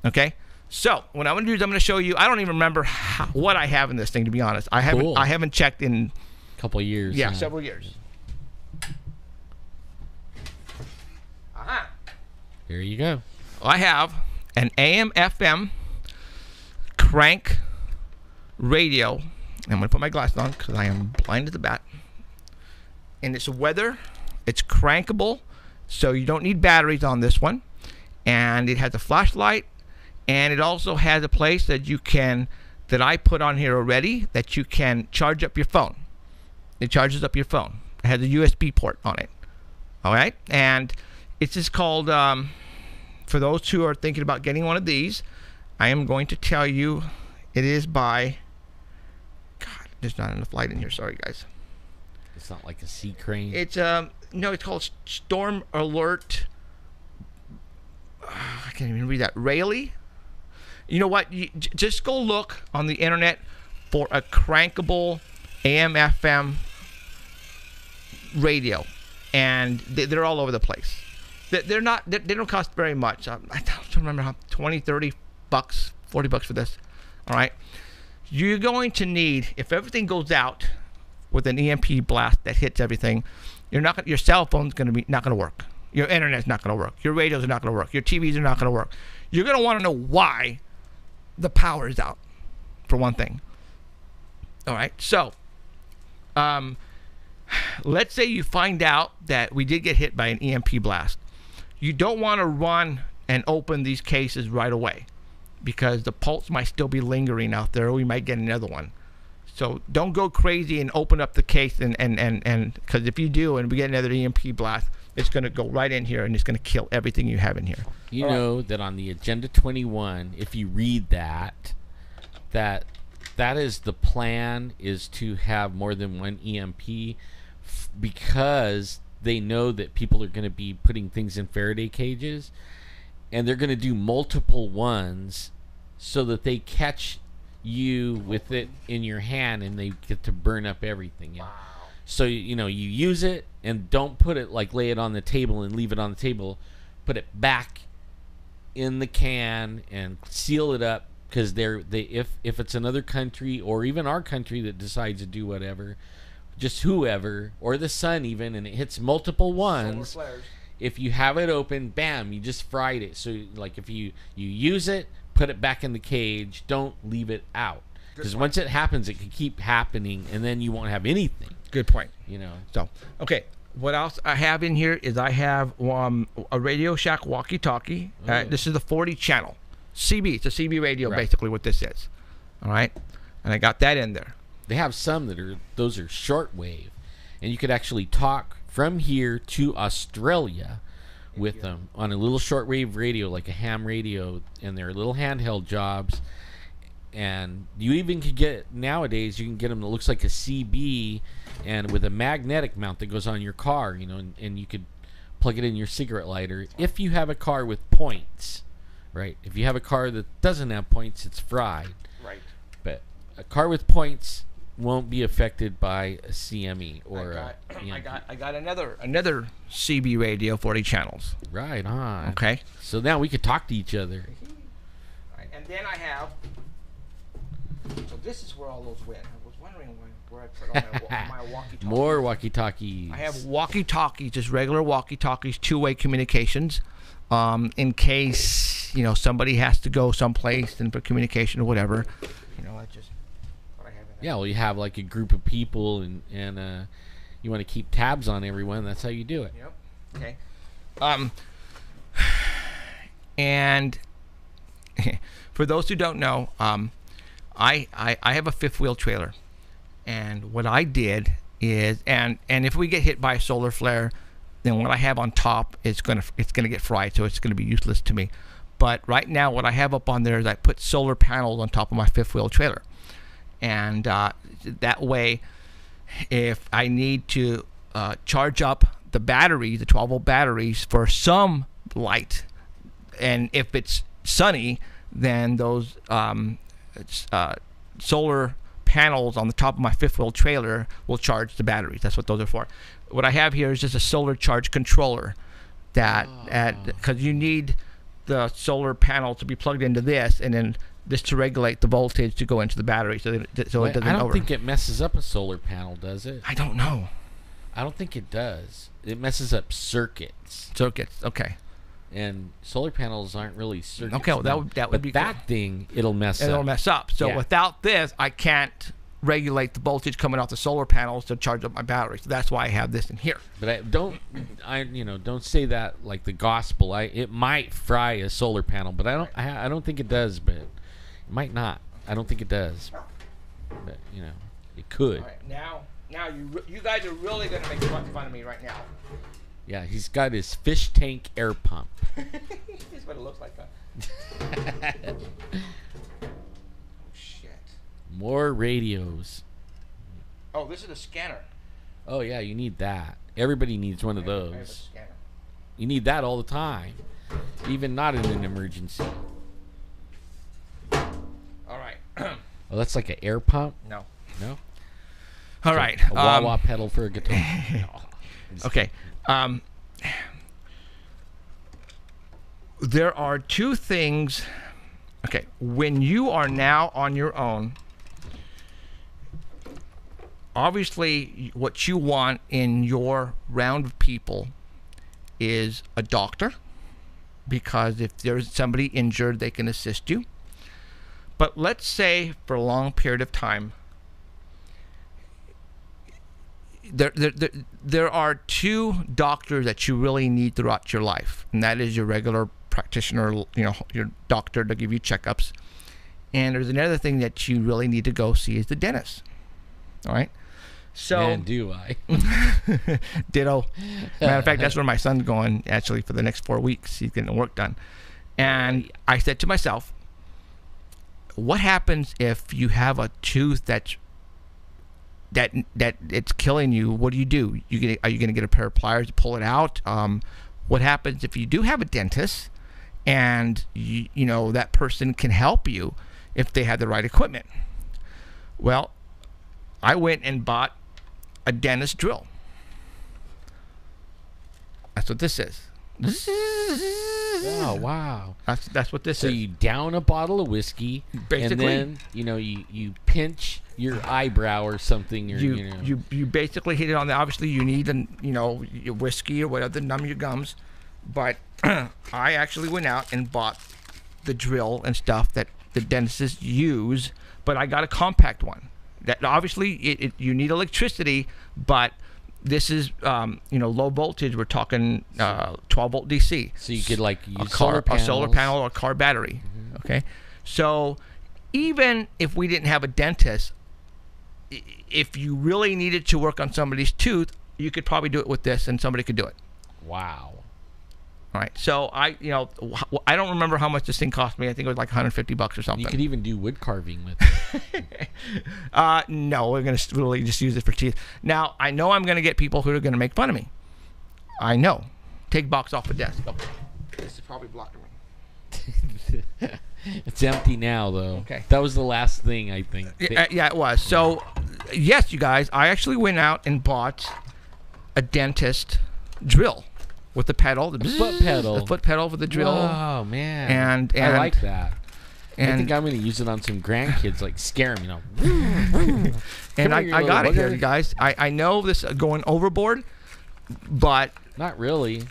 Okay. So what I'm going to do is I'm going to show you. I don't even remember what I have in this thing, to be honest. I haven't checked in a couple of years. Yeah, several years. There you go. I have an AM/FM crank radio. I'm going to put my glasses on because I am blind as a bat. And it's weather. It's crankable, so you don't need batteries on this one. And it has a flashlight, and it also has a place that I put on here already, that you can charge up your phone. It charges up your phone. It has a USB port on it. All right? And it's just called, for those who are thinking about getting one of these, I am going to tell you it is by, God, there's not enough light in here. Sorry, guys. It's not like a sea crane. It's, no, it's called Storm Alert. I can't even read that. Rayleigh? You know what? Just go look on the internet for a crankable AM/FM radio, and they're all over the place. They're not. They don't cost very much. I don't remember how, 20, 30 bucks, 40 bucks for this. All right. You're going to need, if everything goes out with an EMP blast that hits everything, your cell phone's going to be not going to work. Your internet's not going to work. Your radios are not going to work. Your TVs are not going to work. You're going to want to know why the power is out, for one thing. All right. So, let's say you find out that we did get hit by an EMP blast. You don't want to run and open these cases right away, because the pulse might still be lingering out there, or we might get another one. So don't go crazy and open up the case, and because if you do and we get another EMP blast, it's going to go right in here and it's going to kill everything you have in here. You know that on the Agenda 21, if you read that is the plan, is to have more than one EMP, because they know that people are going to be putting things in Faraday cages, and they're going to do multiple ones so that they catch you with it in your hand and they get to burn up everything. Wow. So you use it, and don't put it, like, lay it on the table and leave it on the table. Put it back in the can and seal it up, because if it's another country or even our country that decides to do whatever, just whoever, or the sun even, and it hits multiple ones, if you have it open, bam, you just fried it. So, like, if you use it, put it back in the cage, don't leave it out, because once it happens, it can keep happening, and then you won't have anything. Good point. So, okay, what else I have in here is I have a Radio Shack walkie-talkie. This is the 40 channel CB. It's a CB radio, right. Basically what this is. All right, and I got that in there. They have some those are shortwave, and you could actually talk from here to Australia with them on a little shortwave radio, like a ham radio, and they're little handheld jobs. And you even could get, nowadays, you can get them that looks like a CB, and with a magnetic mount that goes on your car, and you could plug it in your cigarette lighter. If you have a car with points, right? If you have a car that doesn't have points, it's fried. Right. But a car with points won't be affected by a CME or I got another CB radio, 40 channels. Right on. Okay. So now we could talk to each other. Right. And then I have, so this is where all those went. I was wondering where I put all my walkie-talkies. More walkie-talkies. I have walkie-talkies, just regular walkie-talkies, two-way communications, in case somebody has to go someplace and for communication or whatever. I just what I have in there. Yeah, well, you have like a group of people, and you want to keep tabs on everyone. That's how you do it. Yep. Okay. And for those who don't know, I have a fifth wheel trailer, and what I did is, and if we get hit by a solar flare, then what I have on top is gonna get fried, so it's gonna be useless to me. But right now, what I have up on there is I put solar panels on top of my fifth wheel trailer, and that way, if I need to charge up the batteries, the 12-volt batteries for some light, and if it's sunny, then those solar panels on the top of my fifth wheel trailer will charge the batteries. That's what those are for. What I have here is just a solar charge controller that, because you need the solar panel to be plugged into this, and then this to regulate the voltage to go into the battery, so it doesn't. I don't think it messes up a solar panel, does it? I don't know. I don't think it does. It messes up circuits. Okay. And solar panels aren't really circuits. Okay, well, that would be that cool. thing. It'll mess up. It'll mess up. So without this, I can't regulate the voltage coming off the solar panels to charge up my battery. So that's why I have this in here. But don't say that like the gospel. It might fry a solar panel, but I don't think it does. But it might not. I don't think it does. But it could. All right, now you guys are really gonna make fun of me right now. Yeah, he's got his fish tank air pump. Here's what it looks like. Oh shit. More radios. Oh, this is a scanner. Oh yeah, you need that. Everybody needs one of I have a those. scanner. You need that all the time, even not in an emergency. All right. Oh, that's like an air pump? No. No? All right. A wah-wah pedal for a guitar. No. Okay. There are two things. Okay. When you are now on your own, obviously what you want in your round of people is a doctor, because if there's somebody injured, they can assist you. But let's say for a long period of time, there are two doctors that you really need throughout your life, and that is your regular practitioner, your doctor to give you checkups, and there's another thing that you really need to go see is the dentist. All right, so Man, do I. Ditto. Matter of fact, that's where my son's going actually for the next 4 weeks. He's getting work done, and I said to myself, what happens if you have a tooth that it's killing you? What do? Are you going to get a pair of pliers to pull it out? What happens if you do have a dentist, and you know that person can help you if they have the right equipment? Well, I went and bought a dentist drill. That's what this is. Oh wow! That's what this is. So you down a bottle of whiskey, Basically, and then you pinch your eyebrow or something. Or, you basically hit it on the. Obviously, you need your whiskey or whatever to numb your gums. But I actually went out and bought the drill and stuff that the dentists use. But I got a compact one. That obviously you need electricity, but this is low voltage. We're talking 12-volt DC. So you could like use a solar panel or a car battery. Mm-hmm. Okay, so even if we didn't have a dentist, if you really needed to work on somebody's tooth, you could probably do it with this, and somebody could do it. Wow. All right, so I don't remember how much this thing cost me. I think it was like $150 or something. You could even do wood carving with it. No, we're gonna really just use it for teeth. Now I know I'm gonna get people who are gonna make fun of me. I know. Take box off the desk. Oh, this is probably blocking me. It's empty now, though. Okay. That was the last thing, I think. Yeah, it was. So, yes, you guys, I actually went out and bought a dentist drill with the pedal, the foot pedal, for the drill. Oh man! And I like that. And I think I'm going to use it on some grandkids, like scare them, And I got it here, you guys. I know this is going overboard, but not really.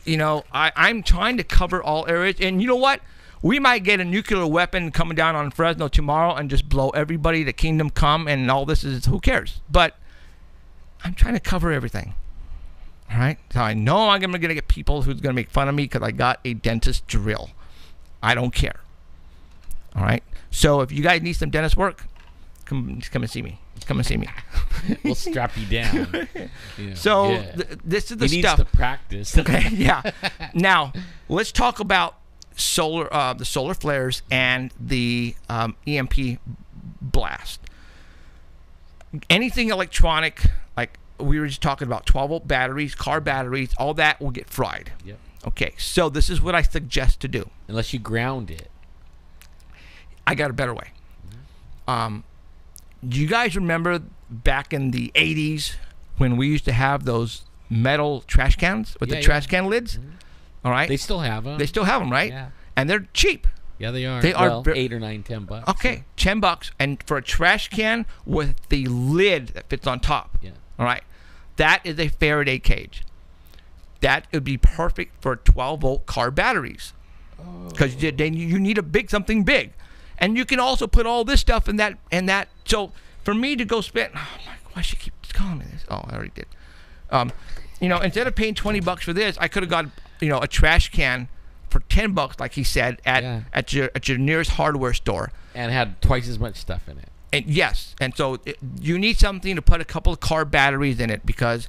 I'm trying to cover all areas. And you know what? We might get a nuclear weapon coming down on Fresno tomorrow and just blow everybody to kingdom come, and all this is, who cares? But I'm trying to cover everything. All right? So I know I'm going to get people who's going to make fun of me because I got a dentist drill. I don't care. All right? So if you guys need some dentist work, come and see me. Come and see me. We'll strap you down. So this is the he stuff. needs to practice. Okay, yeah. Now let's talk about the solar flares and the EMP blast. Anything electronic, like we were just talking about, 12-volt batteries, car batteries, all that will get fried. Yep. Okay, so this is what I suggest to do. Unless you ground it. I got a better way. Do you guys remember back in the 80s when we used to have those metal trash cans with the trash can lids? Mm-hmm. All right. They still have them. They still have them, right? Yeah. And they're cheap. Yeah, they are. They are well, $8 or $9, $10. Okay, $10, and for a trash can with the lid that fits on top. Yeah. All right. That is a Faraday cage. That would be perfect for 12-volt car batteries. Because you need something big. And you can also put all this stuff in that. So for me to go spend, why should she keep calling me this? Oh, I already did. Instead of paying $20 for this, I could have got a trash can for $10, like he said, at your nearest hardware store, and had twice as much stuff in it. And yes, and so you need something to put a couple of car batteries in it because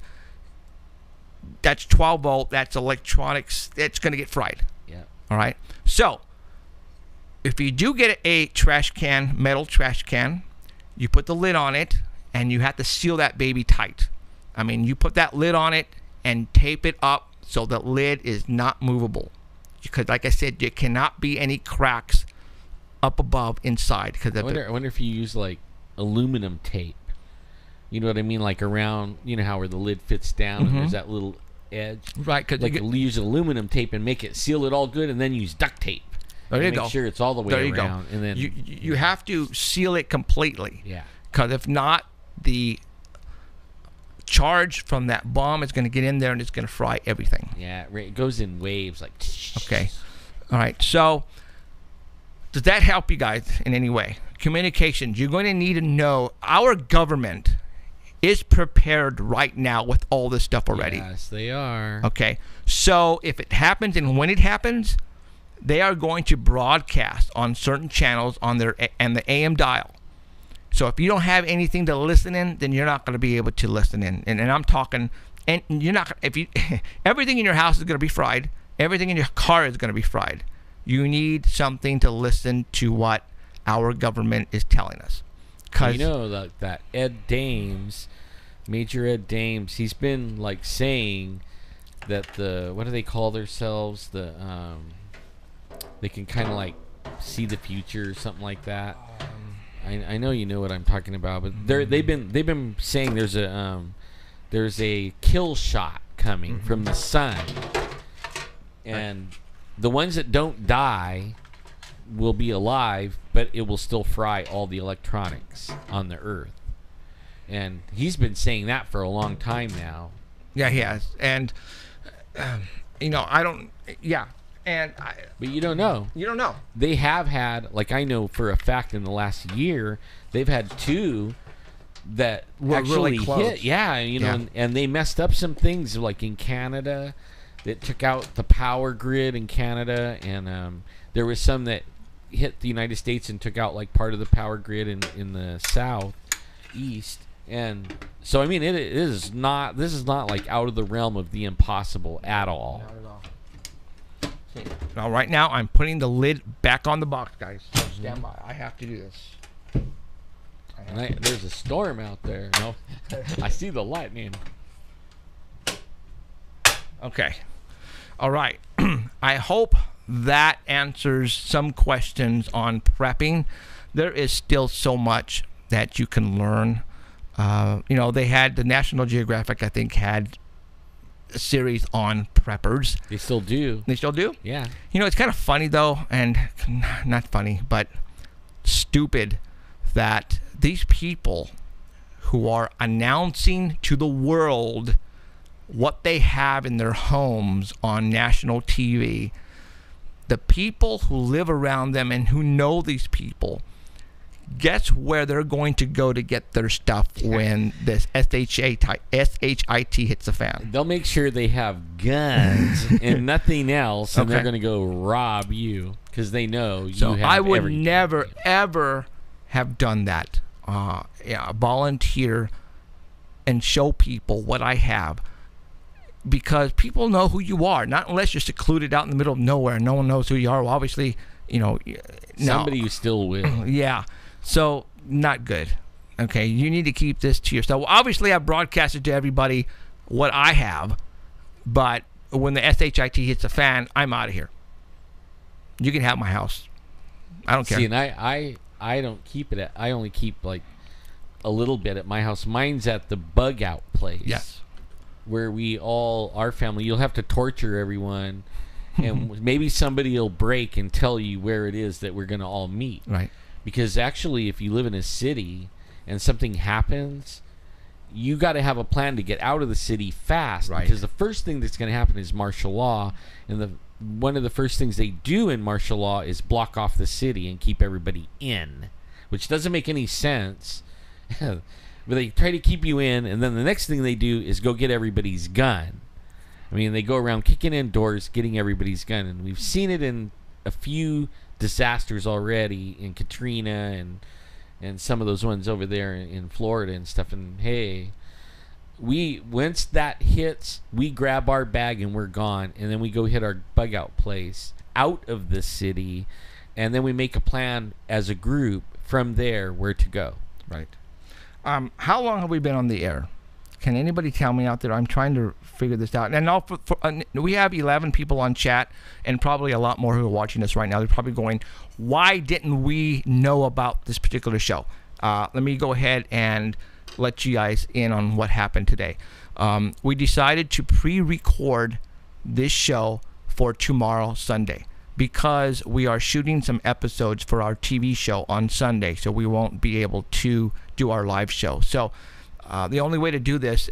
that's 12-volt. That's electronics. It's going to get fried. Yeah. All right. So if you do get a trash can, metal trash can, you put the lid on it, and you have to seal that baby tight. I mean, you put that lid on it and tape it up so the lid is not movable. Because, like I said, there cannot be any cracks up above inside. Because I wonder if you use like aluminum tape. You know what I mean? Like around, how where the lid fits down and there's that little edge. Right. Because like use aluminum tape and seal it all good, and then use duct tape. There you go. Make sure it's all the way there around. You go. And then you have to seal it completely. Yeah. Because if not, the charge from that bomb is going to get in there and it's going to fry everything. Yeah, it goes in waves like. Okay. All right. So does that help you guys in any way? Communications. You're going to need to know our government is prepared right now with all this stuff already. Yes, they are. Okay. So if it happens and when it happens, they are going to broadcast on certain channels on the AM dial. So if you don't have anything to listen in, then you're not going to be able to listen in. And I'm talking, and you're not. Everything in your house is going to be fried. Everything in your car is going to be fried. You need something to listen to what our government is telling us. Cause that Ed Dames, Major Ed Dames, he's been like saying that what do they call themselves? They can kind of like see the future or something like that. I know you know what I'm talking about, but they've been saying there's a kill shot coming from the sun, and the ones that don't die will be alive, but it will still fry all the electronics on the earth. And he's been saying that for a long time now. Yeah, he has, and I don't. Yeah. But you don't know. You don't know. They have had, like I know for a fact in the last year, they've had two that were actually really close. hit. Yeah, and they messed up some things, like in Canada, that took out the power grid in Canada, and there was some that hit the United States and took out like part of the power grid in the southeast. And so, I mean, this is not like out of the realm of the impossible at all. Not at all. Now, right now, I'm putting the lid back on the box, guys. So stand by. I have to do this. There's a storm out there. No, I see the lightning. Okay. All right. I hope that answers some questions on prepping. There is still so much that you can learn. They had the National Geographic, I think, had a series on preppers. They still do. They still do? Yeah. It's kind of funny, though, and not funny, but stupid that these people who are announcing to the world what they have in their homes on national TV, the people who live around them and who know these people guess where they're going to go to get their stuff when this SHIT hits the fan? They'll make sure they have guns and nothing else, and they're going to go rob you because they know you have I would everything. never, ever have done that. Volunteer and show people what I have, because people know who you are, not unless you're secluded out in the middle of nowhere. No one knows who you are. Well, obviously, Somebody who still will. Yeah. So, not good. Okay, you need to keep this to yourself. Well, obviously, I've broadcasted to everybody what I have, but when the SHIT hits the fan, I'm out of here. You can have my house. I don't care. See, and I don't keep it I only keep like a little bit at my house. Mine's at the bug out place. Yes. Where our family, you'll have to torture everyone, and maybe somebody will break and tell you where it is that we're going to all meet. Right. Because actually, if you live in a city and something happens, you got to have a plan to get out of the city fast. Right. Because the first thing that's going to happen is martial law, and one of the first things they do in martial law is block off the city and keep everybody in, which doesn't make any sense. But they try to keep you in, and then the next thing they do is go get everybody's gun. I mean, they go around kicking in doors, getting everybody's gun, and we've seen it in a few disasters already, in Katrina and some of those ones over there in Florida and stuff. And hey, once that hits, we grab our bag and we're gone, and then we go hit our bug out place out of the city, and then we make a plan as a group from there where to go. Right. How long have we been on the air? Can anybody tell me out there? I'm trying to figure this out. And we have 11 people on chat, and probably a lot more who are watching us right now. They're probably going, why didn't we know about this particular show? Let me go ahead and let you guys in on what happened today. We decided to pre-record this show for tomorrow, Sunday, because we are shooting some episodes for our TV show on Sunday, so we won't be able to do our live show. So the only way to do this,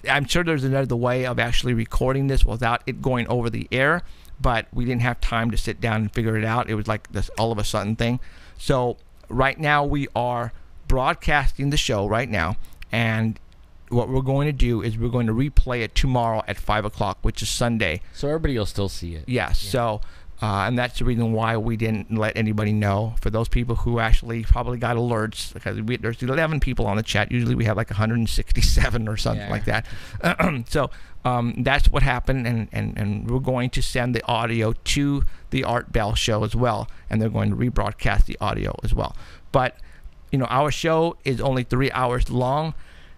I'm sure there's another way of actually recording this without it going over the air, but we didn't have time to sit down and figure it out. It was like this all of a sudden thing. So right now we are broadcasting the show right now, and what we're going to do is we're going to replay it tomorrow at 5 o'clock, which is Sunday. So everybody will still see it. Yes. Yeah. So and that's the reason why we didn't let anybody know. For those people who actually probably got alerts, because there's 11 people on the chat. Usually we have like 167 or something like that. So that's what happened, and we're going to send the audio to the Art Bell show as well, and they're going to rebroadcast the audio as well. But our show is only 3 hours long.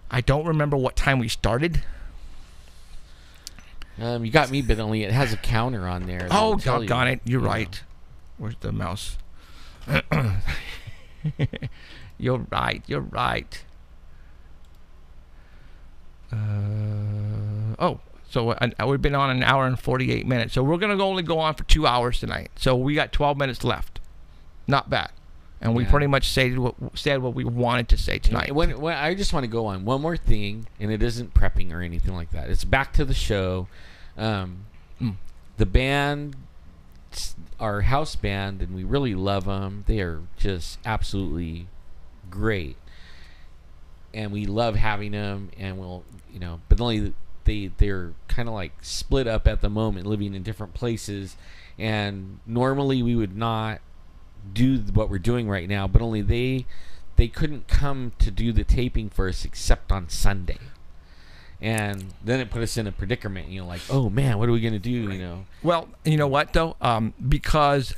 I don't remember what time we started. You got me, but only it has a counter on there. Oh, doggone it. You're right. Where's the mouse? You're right. So we've been on an hour and 48 minutes. So we're going to only go on for 2 hours tonight. So we got 12 minutes left. Not bad. And we pretty much said what we wanted to say tonight. When I just want to go on one more thing, and it isn't prepping or anything like that. It's back to the show. The band, our house band, and we really love them. They are just absolutely great, and we love having them. And we'll, but only they're kind of like split up at the moment, living in different places. And normally we would not do what we're doing right now, but only they couldn't come to do the taping for us except on Sunday. And then it put us in a predicament, like, oh man, what are we going to do, Well, you know what though? Because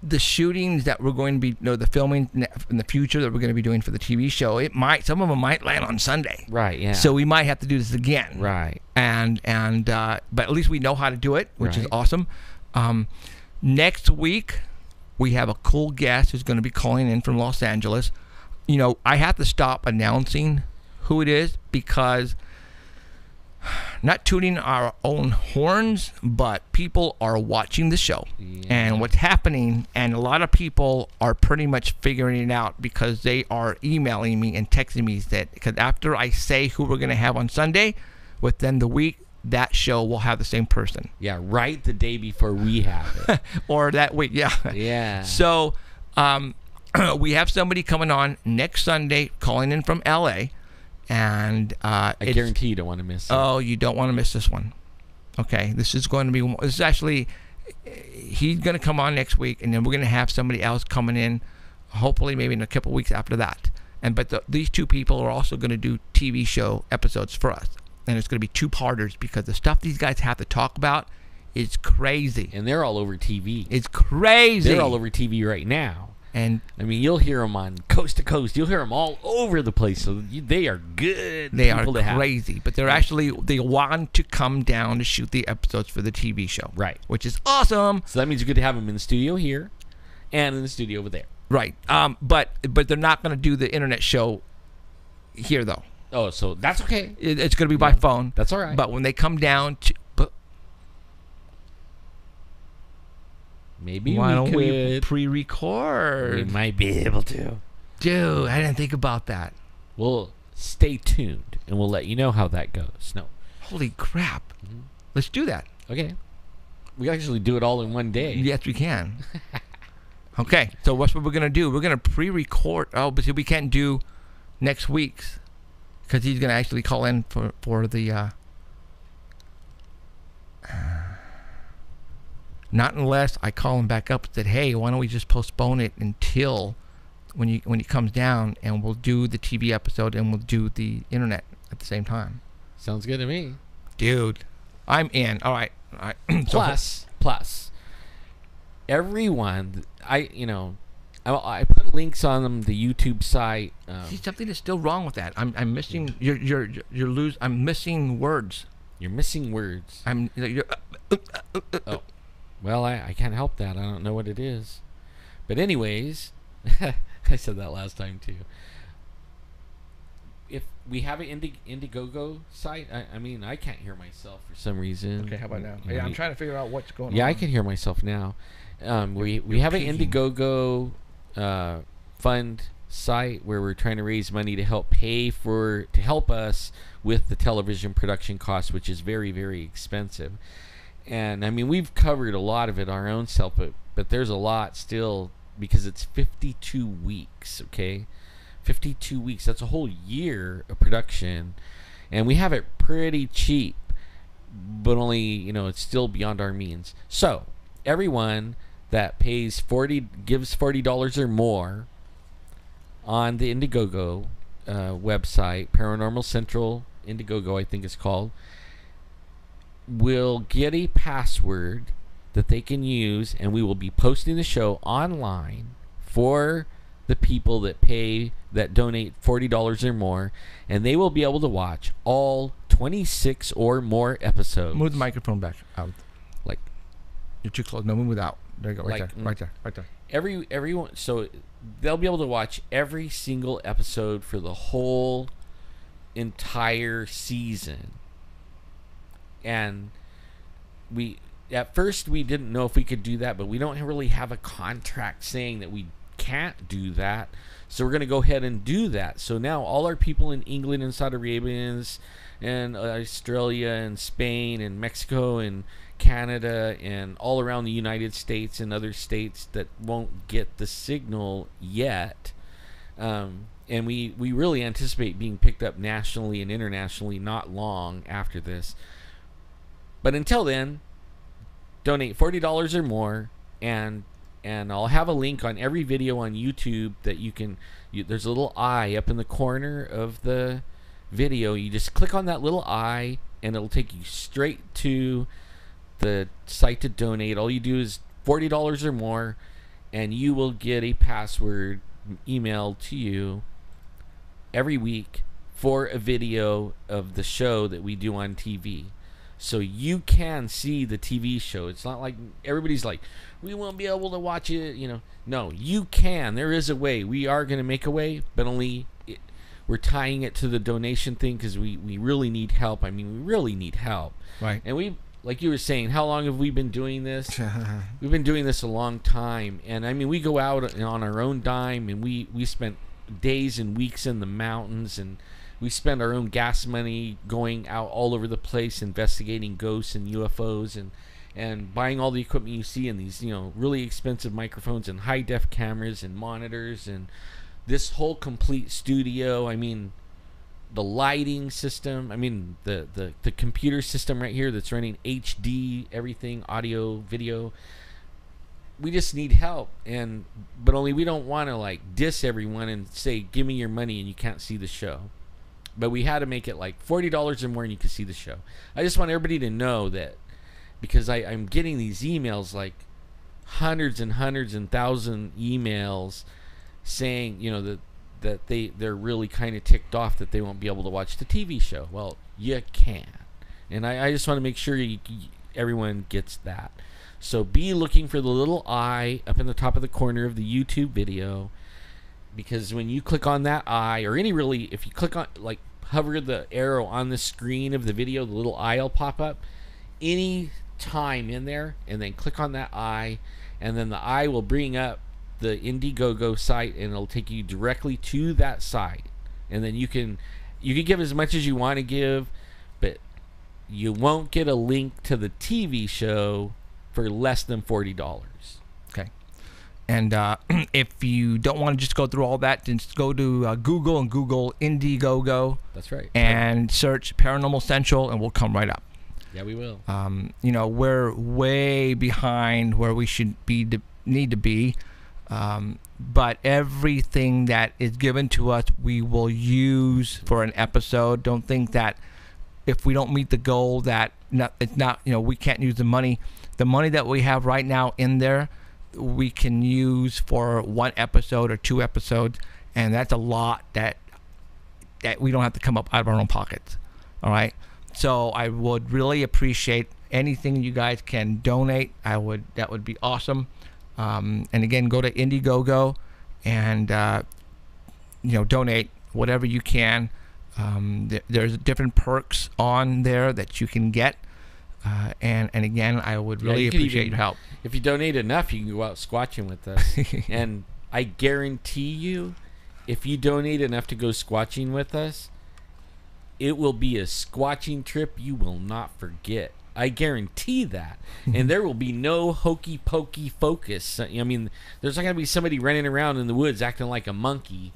the shootings that we're going to be, the filming in the future that we're going to be doing for the TV show, some of them might land on Sunday. Right, yeah. So we might have to do this again. Right. And but at least we know how to do it, which is awesome. Next week, we have a cool guest who's going to be calling in from Los Angeles. I have to stop announcing who it is, because not tooting our own horns, but people are watching the show and what's happening, and a lot of people are pretty much figuring it out because they are emailing me and texting me that, because after I say who we're going to have on Sunday, within the week that show will have the same person. Yeah, right the day before we have it. Or that week, yeah. Yeah. So we have somebody coming on next Sunday, calling in from L.A., and I guarantee you don't want to miss it. Oh, you don't want to miss this one. Okay, this is actually, he's going to come on next week, and then we're going to have somebody else coming in, hopefully maybe in a couple weeks after that. But these two people are also going to do TV show episodes for us, and it's going to be two-parters because the stuff these guys have to talk about is crazy. And they're all over TV. It's crazy. They're all over TV right now. And I mean, you'll hear them on coast to coast. You'll hear them all over the place. So they are good. They are people to have. crazy, but they want to come down to shoot the episodes for the TV show, Right. Which is awesome. So that means you could have them in the studio here, and in the studio over there. Right. But they're not going to do the internet show here though. Oh, so that's okay. It's going to be by phone. That's all right. But when they come down to, maybe why don't we could pre-record? We might be able to. Dude, I didn't think about that. Well, stay tuned, and we'll let you know how that goes. No. Holy crap. Mm-hmm. Let's do that. Okay. We actually do it all in one day. Yes, we can. Okay, so what's what we're going to do? We're going to pre-record. Oh, but see, we can't do next week's because he's going to actually call in for the... not unless I call him back up and said, hey, why don't we just postpone it until when he comes down, and we'll do the TV episode and we'll do the internet at the same time. Sounds good to me. Dude, I'm in. All right. Plus, everyone, I put links on the YouTube site. See, something is still wrong with that. I'm missing. I'm missing words. You're missing words. Oh, well, I can't help that. I don't know what it is. But anyways, I said that last time too. If we have an Indiegogo site, I can't hear myself for some reason. Okay, how about now? Yeah, I'm trying to figure out what's going on. Yeah, I can hear myself now. We have an Indiegogo fund site where we're trying to raise money to help help us with the television production costs, which is very, very expensive. And we've covered a lot of it our own self, but there's a lot still because it's 52 weeks. Okay, 52 weeks. That's a whole year of production, and we have it pretty cheap, but only it's still beyond our means. So everyone that gives $40 or more on the Indiegogo website, Paranormal Central Indiegogo, I think it's called, will get a password that they can use, and we will be posting the show online for the people that donate $40 or more, and they will be able to watch all 26 or more episodes. Move the microphone back out. Like, you're too close. No, move it out. There you go. Right there. Everyone, so they'll be able to watch every single episode for the whole entire season. And at first we didn't know if we could do that, but we don't really have a contract saying that we can't do that. So we're going to go ahead and do that. So now all our people in England and Saudi Arabia and Australia and Spain and Mexico and Canada and all around the United States and other states that won't get the signal yet, and we really anticipate being picked up nationally and internationally not long after this. But until then, donate $40 or more, and I'll have a link on every video on YouTube that you can. There's a little eye up in the corner of the video. You just click on that little eye, and it'll take you straight to the site to donate. All you do is $40 or more, and you will get a password emailed to you every week for a video of the show that we do on TV. So you can see the TV show. It's not like everybody's like, we won't be able to watch it, No, you can. There is a way. We are going to make a way, but we're tying it to the donation thing because we really need help. We really need help. Right. And like you were saying, how long have we been doing this? We've been doing this a long time. And we go out on our own dime, and we spent days and weeks in the mountains, and we spend our own gas money going out all over the place investigating ghosts and UFOs, and buying all the equipment you see, and these, really expensive microphones and high def cameras and monitors and this whole complete studio. I mean, the lighting system. I mean, the computer system right here that's running HD, everything, audio, video. We just need help, but only we don't want to like diss everyone and say, give me your money and you can't see the show. But we had to make it like $40 or more and you can see the show. I just want everybody to know that, because I'm getting these emails, like hundreds and hundreds and thousand emails saying, that they're really kind of ticked off that they won't be able to watch the TV show. Well, you can. And I just want to make sure everyone gets that. So be looking for the little eye up in the top of the corner of the YouTube video, because when you click on that eye, or if you click on, like, hover the arrow on the screen of the video, the little eye will pop up any time in there, and then click on that eye, and then the eye will bring up the Indiegogo site, and it'll take you directly to that site. And then you can give as much as you want to give, but you won't get a link to the TV show for less than $40. Okay. And if you don't want to just go through all that, just go to Google and Google Indiegogo. That's right. And search Paranormal Central, and we'll come right up. Yeah, we will. We're way behind where we should need to be. But everything that is given to us, we will use for an episode. Don't think that if we don't meet the goal that we can't use the money. The money that we have right now in there, we can use for one episode or two episodes, and that's a lot that we don't have to come up out of our own pockets. All right. So I would really appreciate anything you guys can donate. That would be awesome. And again, go to Indiegogo and donate whatever you can. There's different perks on there that you can get. And again, I would really appreciate your help. If you donate enough, you can go out squatching with us. And I guarantee you, if you donate enough to go squatching with us, it will be a squatching trip you will not forget. I guarantee that. And there will be no hokey pokey focus. I mean, there's not going to be somebody running around in the woods acting like a monkey.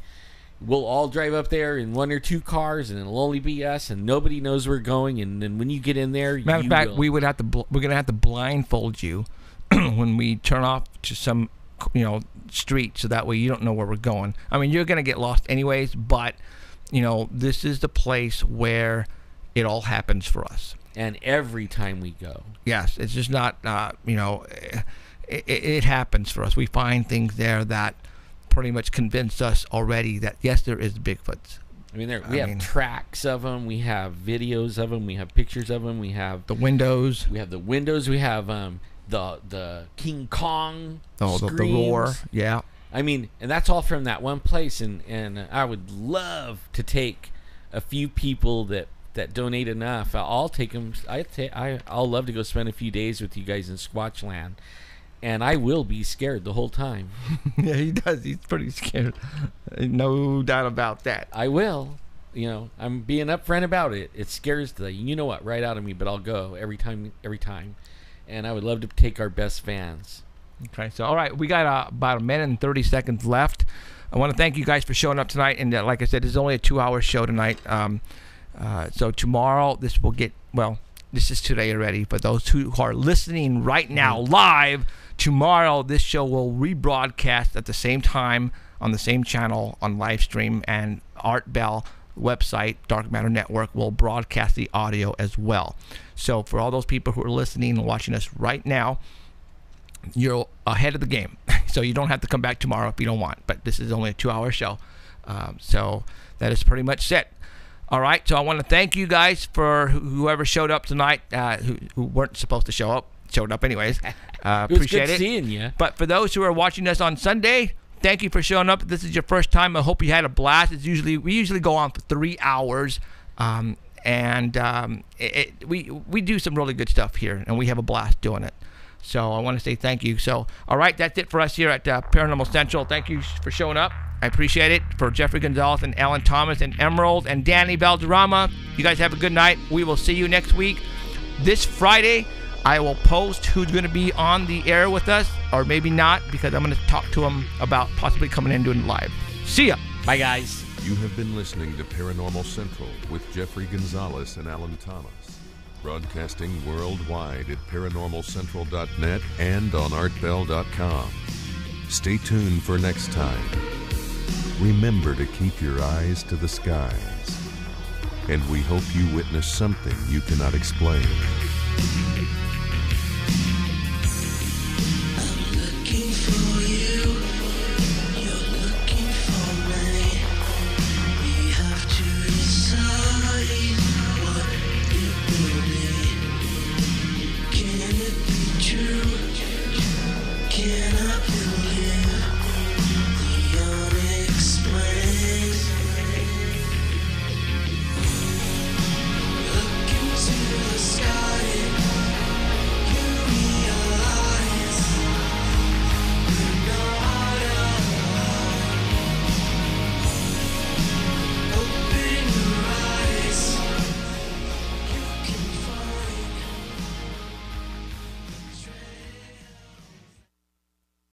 We'll all drive up there in one or two cars, and it'll only be us, and nobody knows we're going. And then when you get in there, matter of fact, we're going to have to blindfold you when we turn off to some street, so that way you don't know where we're going. I mean, you're going to get lost anyways, but this is the place where it all happens for us. And every time we go. Yes, it's just not, it happens for us. We find things there that pretty much convinced us already that, yes, there is Bigfoots. I mean, we have tracks of them. We have videos of them. We have pictures of them. We have the windows. We have the windows. We have the King Kong screams. The roar. Yeah. I mean, and that's all from that one place. And I would love to take a few people that donate enough. I'll take them. I'll love to go spend a few days with you guys in Squatchland, and I will be scared the whole time. Yeah, he does. He's pretty scared. No doubt about that. I will. I'm being upfront about it. It scares the right out of me, but I'll go every time. And I would love to take our best fans. Okay, so all right, we got about a minute and 30 seconds left. I want to thank you guys for showing up tonight, and like I said, this is only a 2-hour show tonight. So tomorrow, this is today already. For those who are listening right now live, tomorrow this show will rebroadcast at the same time on the same channel on live stream, and Art Bell website, Dark Matter Network, will broadcast the audio as well. So for all those people who are listening and watching us right now, you're ahead of the game. So you don't have to come back tomorrow if you don't want. But this is only a 2-hour show. So that is pretty much it. All right, so I want to thank you guys for whoever showed up tonight, who weren't supposed to show up, showed up anyways. Appreciate it. Seeing you. But for those who are watching us on Sunday, thank you for showing up. If this is your first time, I hope you had a blast. We usually go on for 3 hours, we do some really good stuff here, and we have a blast doing it. So I want to say thank you. So, all right, that's it for us here at Paranormal Central. Thank you for showing up. I appreciate it. For Jeffrey Gonzalez and Alan Thomas and Emerald and Danny Valderrama, you guys have a good night. We will see you next week. This Friday, I will post who's going to be on the air with us, or maybe not, because I'm going to talk to them about possibly coming in and doing it live. See ya. Bye, guys. You have been listening to Paranormal Central with Jeffrey Gonzalez and Alan Thomas. Broadcasting worldwide at ParanormalCentral.net and on ArtBell.com. Stay tuned for next time. Remember to keep your eyes to the skies. And we hope you witness something you cannot explain.